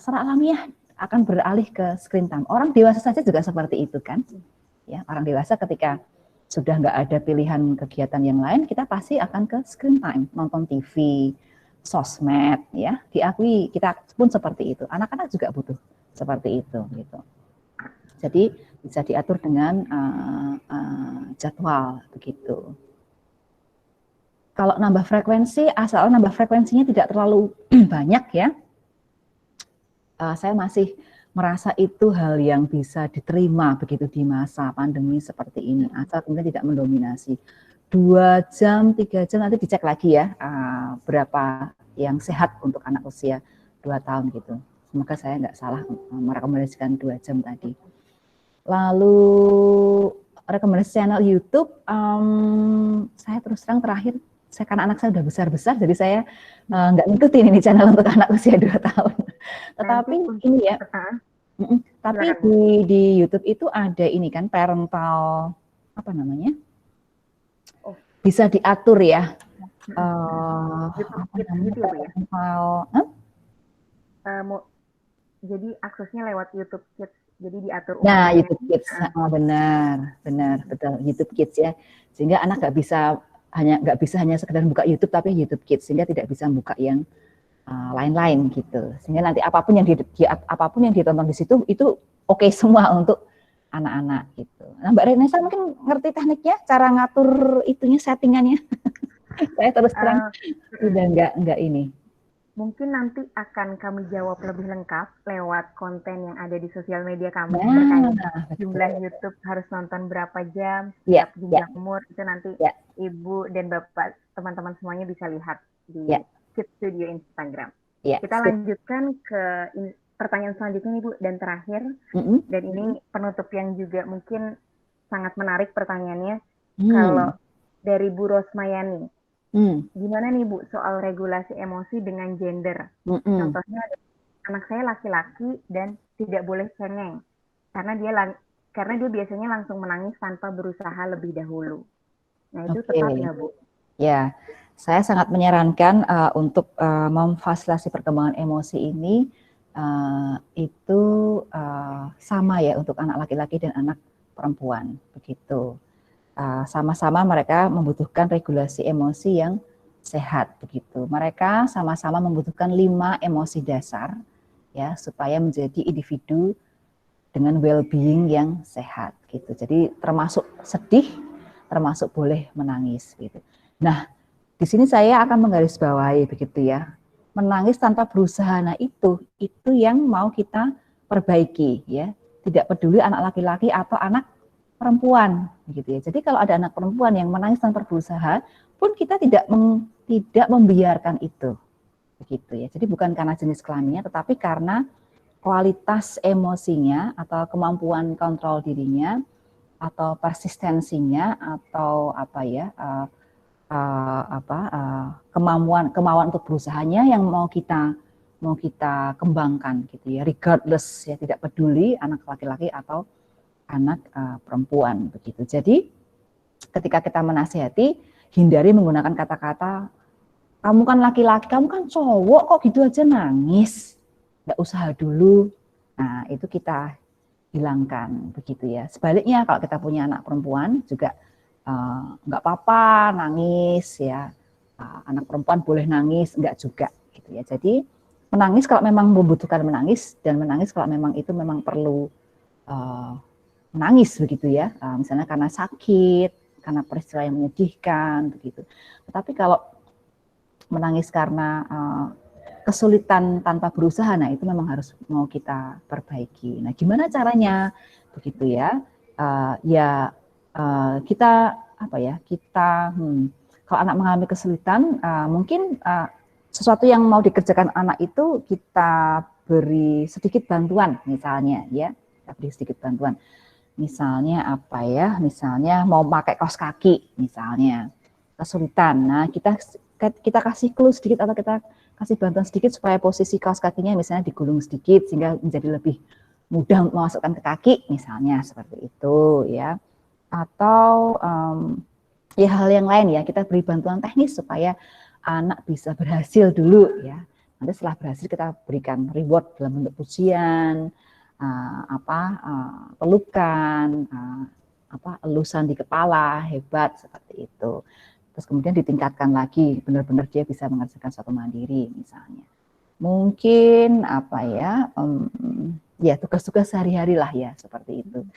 secara alamiah akan beralih ke screen time. Orang dewasa saja juga seperti itu kan. Ya, orang dewasa ketika sudah nggak ada pilihan kegiatan yang lain, kita pasti akan ke screen time, nonton TV, sosmed, ya. Diakui kita pun seperti itu. Anak-anak juga butuh seperti itu, gitu. Jadi bisa diatur dengan jadwal begitu. Kalau nambah frekuensi, asal nambah frekuensinya tidak terlalu banyak ya. Saya masih merasa itu hal yang bisa diterima begitu di masa pandemi seperti ini, asal kemudian tidak mendominasi. 2 jam, 3 jam, nanti dicek lagi ya berapa yang sehat untuk anak usia 2 tahun gitu. Semoga saya nggak salah merekomendasikan 2 jam tadi. Lalu rekomendasi channel YouTube, saya terus terang terakhir, karena anak saya udah besar-besar, jadi saya nggak ngikutin ini channel untuk anak usia 2 tahun. Tetapi ini ya, tapi di YouTube itu ada ini kan, parental, apa namanya, bisa diatur ya. Jadi aksesnya lewat YouTube Kids. Jadi diatur. Nah, YouTube Kids, benar, betul, YouTube Kids ya. Sehingga anak nggak bisa hanya sekedar buka YouTube, tapi YouTube Kids, sehingga tidak bisa buka yang lain-lain gitu. Sehingga nanti apapun yang ditonton di situ itu oke semua untuk anak-anak gitu. Nah, Mbak Renesa mungkin ngerti tekniknya, cara ngatur itunya, settingannya. Saya terus terang udah nggak ini. Mungkin nanti akan kami jawab lebih lengkap lewat konten yang ada di sosial media kami terkait jumlah YouTube harus nonton berapa jam, jumlah umur, itu nanti Ibu dan Bapak, teman-teman semuanya bisa lihat di Kids Studio Instagram. Kita lanjutkan ke pertanyaan selanjutnya Ibu, dan terakhir, dan ini penutup yang juga mungkin sangat menarik pertanyaannya. Kalau dari Bu Rosmayani, gimana nih Bu soal regulasi emosi dengan gender? Contohnya anak saya laki-laki dan tidak boleh cengeng karena dia biasanya langsung menangis tanpa berusaha lebih dahulu. Nah itu tepat nggak Bu? Ya, saya sangat menyarankan untuk memfasilitasi perkembangan emosi ini itu sama ya untuk anak laki-laki dan anak perempuan begitu. Sama-sama mereka membutuhkan regulasi emosi yang sehat begitu. Mereka sama-sama membutuhkan 5 emosi dasar ya supaya menjadi individu dengan well-being yang sehat gitu. Jadi termasuk sedih, termasuk boleh menangis gitu. Nah, di sini saya akan menggarisbawahi begitu ya. Menangis tanpa berusaha, nah itu yang mau kita perbaiki ya. Tidak peduli anak laki-laki atau anak perempuan gitu ya. Jadi kalau ada anak perempuan yang menangis tanpa berusaha pun kita tidak membiarkan itu begitu ya. Jadi bukan karena jenis kelaminnya tetapi karena kualitas emosinya atau kemampuan kontrol dirinya atau persistensinya atau kemauan untuk berusahanya yang mau kita kembangkan gitu ya, regardless ya, tidak peduli anak laki-laki atau anak perempuan begitu. Jadi ketika kita menasihati, hindari menggunakan kata-kata kamu kan laki-laki, kamu kan cowok kok gitu aja nangis, nggak usaha dulu. Nah itu kita hilangkan begitu ya. Sebaliknya kalau kita punya anak perempuan juga nggak apa-apa nangis ya, anak perempuan boleh nangis, nggak juga gitu ya. Jadi menangis kalau memang membutuhkan menangis, dan menangis kalau memang itu memang perlu menangis begitu ya, misalnya karena sakit, karena peristiwa yang menyedihkan begitu. Tetapi kalau menangis karena kesulitan tanpa berusaha, nah itu memang harus mau kita perbaiki. Nah, gimana caranya begitu ya? Kita apa ya? Kalau anak mengalami kesulitan, mungkin sesuatu yang mau dikerjakan anak itu kita beri sedikit bantuan, misalnya ya, kita beri sedikit bantuan. Misalnya apa ya? Misalnya mau pakai kaos kaki, misalnya kesulitan. Nah, kita kasih clue sedikit atau kita kasih bantuan sedikit supaya posisi kaos kakinya misalnya digulung sedikit sehingga menjadi lebih mudah memasukkan ke kaki, misalnya seperti itu ya. Atau ya hal yang lain ya, kita beri bantuan teknis supaya anak bisa berhasil dulu ya. Nanti setelah berhasil kita berikan reward dalam bentuk pujian, pelukan, elusan di kepala, hebat seperti itu. Terus kemudian ditingkatkan lagi, benar-benar dia bisa mengerjakan suatu mandiri misalnya. Mungkin ya tugas-tugas sehari-hari lah ya seperti itu.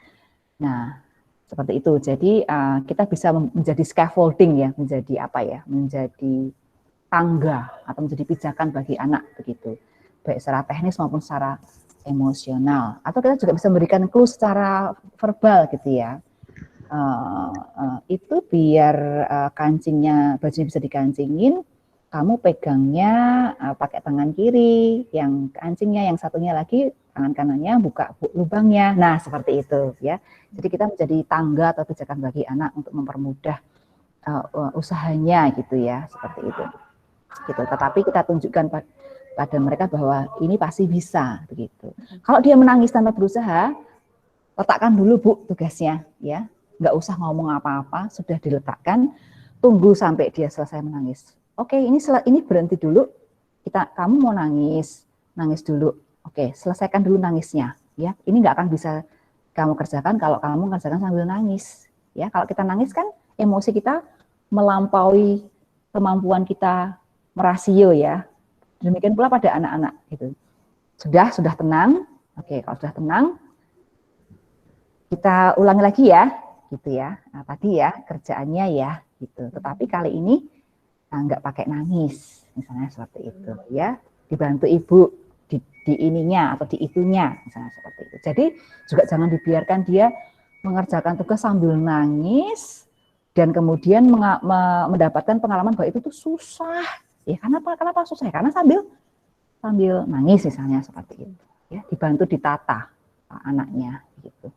Nah, seperti itu. Jadi kita bisa menjadi scaffolding ya, menjadi tangga atau menjadi pijakan bagi anak begitu, baik secara teknis maupun secara emosional. Atau kita juga bisa memberikan clue secara verbal gitu ya. Itu biar kancingnya, bajunya bisa dikancingin, kamu pegangnya pakai tangan kiri, yang kancingnya yang satunya lagi tangan kanannya buka lubangnya. Nah, seperti itu ya. Jadi kita menjadi tangga atau pijakan bagi anak untuk mempermudah usahanya gitu ya, seperti itu. Gitu. Tetapi kita tunjukkan pada mereka bahwa ini pasti bisa begitu. Kalau dia menangis tanpa berusaha, letakkan dulu Bu tugasnya ya. Nggak usah ngomong apa-apa, sudah diletakkan, tunggu sampai dia selesai menangis. Oke, ini berhenti dulu. Kamu mau nangis dulu. Oke, selesaikan dulu nangisnya. Ya, ini nggak akan bisa kamu kerjakan kalau kamu kerjakan sambil nangis. Ya, kalau kita nangis kan emosi kita melampaui kemampuan kita merasio ya. Demikian pula pada anak-anak gitu. Sudah tenang. Oke, kalau sudah tenang, kita ulangi lagi ya. Gitu ya. Nah, tadi ya kerjaannya ya gitu. Tetapi kali ini nggak pakai nangis, misalnya seperti itu ya. Dibantu ibu di ininya atau di itunya, misalnya seperti itu. Jadi juga jangan dibiarkan dia mengerjakan tugas sambil nangis dan kemudian mendapatkan pengalaman bahwa itu tuh susah. Ya kenapa susah? Ya, karena sambil nangis misalnya seperti itu. Ya, dibantu ditata anaknya gitu.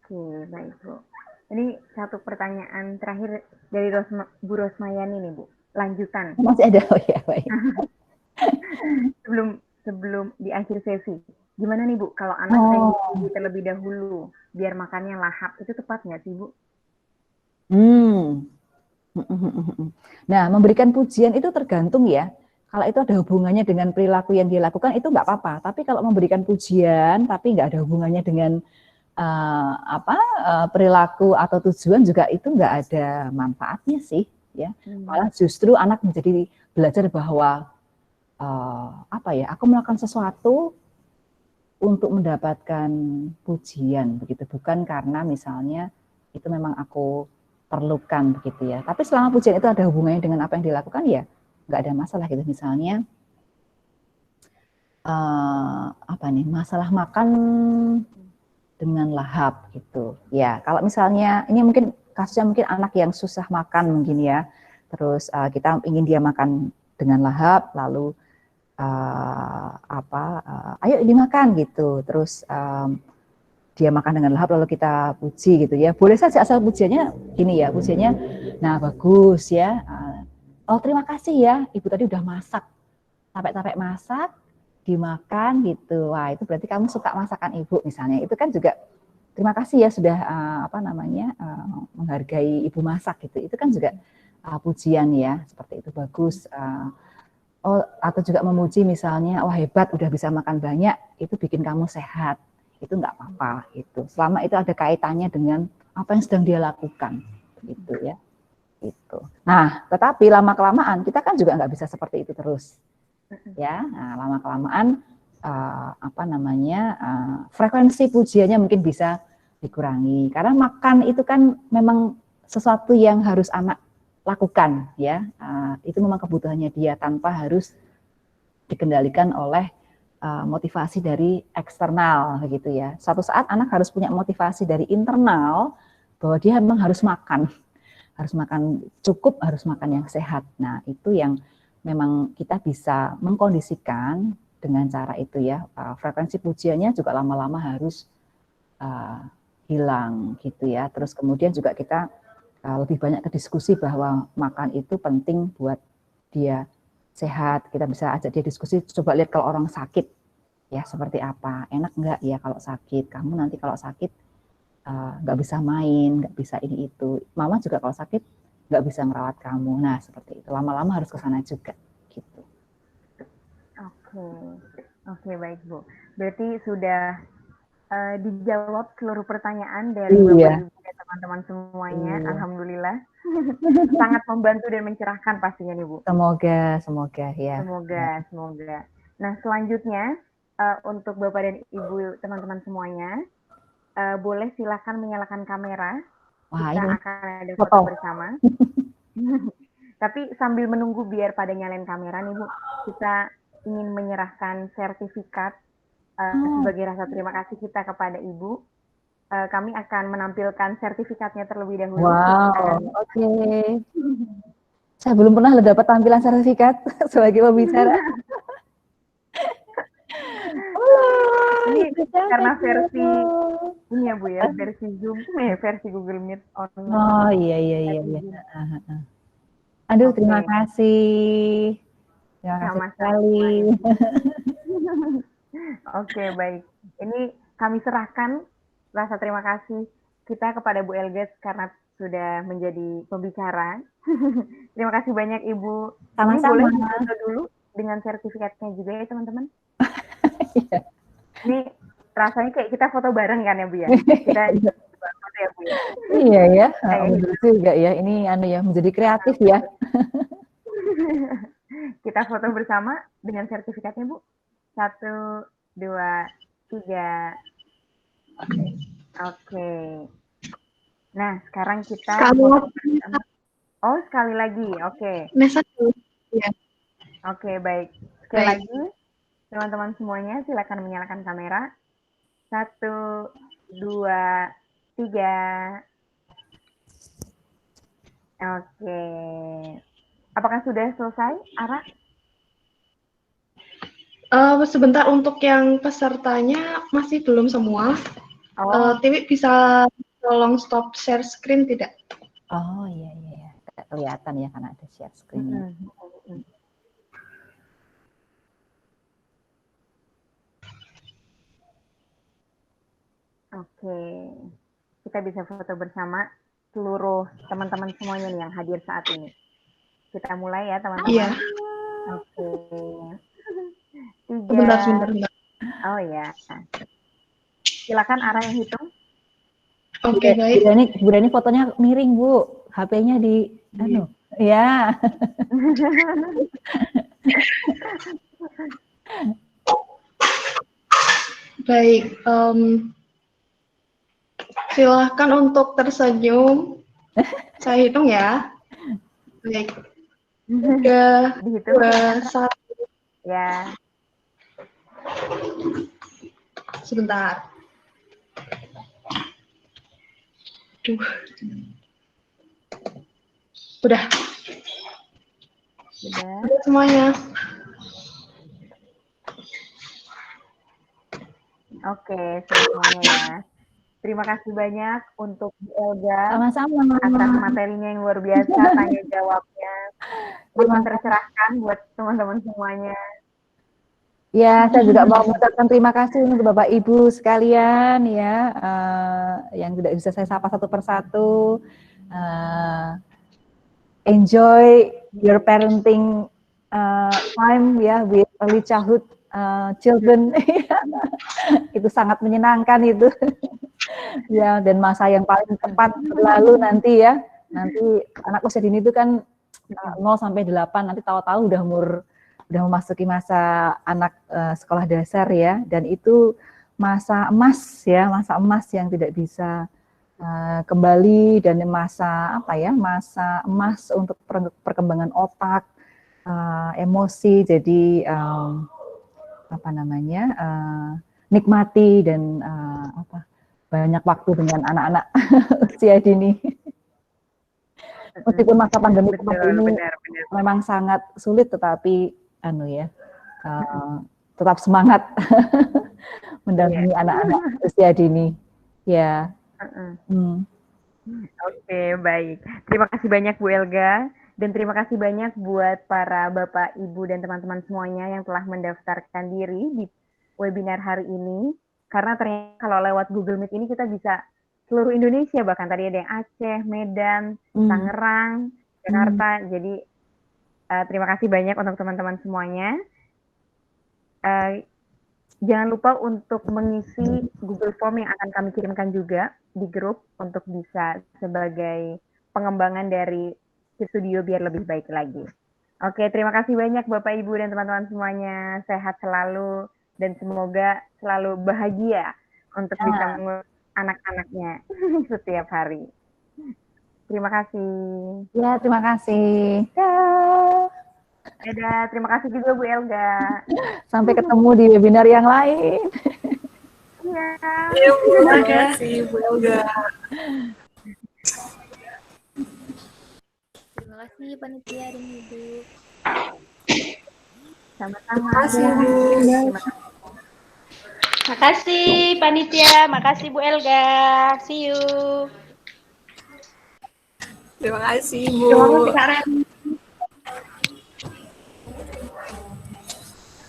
Oke, baik Bu. Ini satu pertanyaan terakhir dari Bu Rosmayani nih Bu. Lanjutan. Masih ada, oh ya baik. sebelum di akhir sesi, gimana nih Bu kalau anak terlebih dahulu biar makannya lahap, itu tepat nggak sih Bu? Nah, memberikan pujian itu tergantung ya. Kalau itu ada hubungannya dengan perilaku yang dia lakukan itu nggak apa-apa. Tapi kalau memberikan pujian tapi nggak ada hubungannya dengan perilaku atau tujuan, juga itu nggak ada manfaatnya sih ya. Malah justru anak menjadi belajar bahwa aku melakukan sesuatu untuk mendapatkan pujian begitu, bukan karena misalnya itu memang aku perlukan begitu ya. Tapi selama pujian itu ada hubungannya dengan apa yang dilakukan ya nggak ada masalah gitu. Misalnya masalah makan dengan lahap gitu ya. Kalau misalnya ini mungkin kasusnya mungkin anak yang susah makan mungkin ya, terus kita ingin dia makan dengan lahap, lalu ayo dimakan gitu, terus dia makan dengan lahap lalu kita puji gitu ya, boleh saja asal pujiannya gini ya, pujiannya nah bagus ya, oh terima kasih ya ibu tadi udah masak, sampai masak dimakan gitu. Wah, itu berarti kamu suka masakan ibu misalnya. Itu kan juga terima kasih ya sudah menghargai ibu masak gitu. Itu kan juga pujian ya, seperti itu bagus. Atau juga memuji misalnya, wah hebat udah bisa makan banyak, itu bikin kamu sehat. Itu nggak apa-apa itu. Selama itu ada kaitannya dengan apa yang sedang dia lakukan gitu ya. Gitu. Nah, tetapi lama kelamaan kita kan juga nggak bisa seperti itu terus. ya. Nah, lama-kelamaan frekuensi pujiannya mungkin bisa dikurangi. Karena makan itu kan memang sesuatu yang harus anak lakukan, ya. Itu memang kebutuhannya dia tanpa harus dikendalikan oleh motivasi dari eksternal, gitu ya. Suatu saat anak harus punya motivasi dari internal bahwa dia memang harus makan cukup, harus makan yang sehat. Nah, itu yang memang kita bisa mengkondisikan dengan cara itu, ya. Frekuensi pujiannya juga lama-lama harus hilang, gitu ya. Terus kemudian juga kita lebih banyak ke diskusi bahwa makan itu penting buat dia sehat. Kita bisa ajak dia diskusi, coba lihat kalau orang sakit, ya seperti apa, enak nggak ya kalau sakit, kamu nanti kalau sakit nggak bisa main, nggak bisa ini itu, mama juga kalau sakit nggak bisa merawat kamu. Nah, seperti itu, lama-lama harus ke sana juga, gitu. Oke, baik Bu. Berarti sudah dijawab seluruh pertanyaan dari Bapak Ibu dan teman-teman semuanya. Alhamdulillah. Sangat membantu dan mencerahkan pastinya nih Bu. Semoga ya. Semoga. Nah, selanjutnya untuk Bapak dan Ibu teman-teman semuanya, boleh silakan menyalakan kamera. Wah, kita ini akan ada foto bersama. Tapi sambil menunggu biar pada nyalain kamera nih Bu, kita ingin menyerahkan sertifikat sebagai rasa terima kasih kita kepada Ibu. Kami akan menampilkan sertifikatnya terlebih dahulu. Wow, oke. Saya belum pernah dapat tampilan sertifikat sebagai pembicara. Ini karena versi ini ya Bu ya, versi Zoom, versi Google Meet online. Oh iya. Aduh, terima kasih. Terima kasih sekali. Oke, baik. Ini kami serahkan rasa terima kasih kita kepada Bu Elga karena sudah menjadi pembicara. Terima kasih banyak Ibu. Sama-sama. Ini boleh foto dulu dengan sertifikatnya juga ya teman-teman. Ini rasanya kayak kita foto bareng kan ya Bu ya. Kita foto ya Bu ya. Iya ya, betul juga ya. Ini ya menjadi kreatif ya. Kita foto bersama dengan sertifikatnya Bu. 1, 2, 3. Oke. Nah, sekarang kita oh, sekali lagi. Oke. Ya. Oke, baik. Sekali lagi, teman-teman semuanya silakan menyalakan kamera. 1, 2, 3. Oke. Apakah sudah selesai, Ara? Sebentar, untuk yang pesertanya masih belum semua. Tiwi bisa tolong stop share screen tidak? Oh iya. Tidak kelihatan ya karena ada share screen. Oke. Kita bisa foto bersama seluruh teman-teman semuanya nih yang hadir saat ini. Kita mulai ya teman-teman. Iya. Oke. 3. Bentar. Oh ya. Silakan Ara yang hitung. Oke, baik. Bu Dani fotonya miring Bu, HP-nya di ya. Baik. Silahkan untuk tersenyum. Saya hitung ya. Baik. 3, 2, 1. Ya. Sebentar. Udah semuanya. Oke, semuanya ya. Terima kasih banyak untuk Bu Elga. Sama-sama. Atas materinya yang luar biasa, tanya jawabnya. Sangat tercerahkan buat teman-teman semuanya. Ya, saya juga mau mengucapkan terima kasih untuk Bapak Ibu sekalian ya, yang tidak bisa saya sapa satu persatu. Enjoy your parenting time ya, with early childhood children. Itu sangat menyenangkan itu. Ya, dan masa yang paling tepat berlalu nanti ya. Nanti anak usia dini itu kan 0 sampai 8, nanti tahu-tahu udah umur udah memasuki masa anak sekolah dasar ya, dan itu masa emas ya, masa emas yang tidak bisa kembali, dan masa apa ya, masa emas untuk perkembangan otak, emosi. Jadi apa namanya, nikmati dan banyak waktu dengan anak-anak usia dini. Meskipun masa pandemi seperti ini memang sangat sulit, tetapi tetap semangat mendampingi anak-anak usia dini. Ya. Oke, baik. Terima kasih banyak Bu Elga, dan terima kasih banyak buat para Bapak, Ibu, dan teman-teman semuanya yang telah mendaftarkan diri di webinar hari ini. Karena ternyata kalau lewat Google Meet ini kita bisa seluruh Indonesia, bahkan tadi ada yang Aceh, Medan, Tangerang, Jakarta. Jadi terima kasih banyak untuk teman-teman semuanya. Jangan lupa untuk mengisi Google Form yang akan kami kirimkan juga di grup untuk bisa sebagai pengembangan dari studio biar lebih baik lagi. Oke, terima kasih banyak Bapak, Ibu, dan teman-teman semuanya. Sehat selalu dan semoga selalu bahagia untuk bisa mengurus anak-anaknya setiap hari. Terima kasih. Ya, terima kasih. Dadah, terima kasih juga Bu Elga. Sampai ketemu di webinar yang lain. Iya. Terima kasih Bu Elga. Terima kasih panitia dan Ibu. Sama-sama. Terima kasih Bu. Makasih panitia, makasih Bu Elga. See you. Terima kasih Bu. Terima kasih Kak Ren.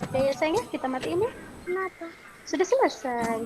Oke sayangnya kita matiin ya. Kenapa? Sudah selesai.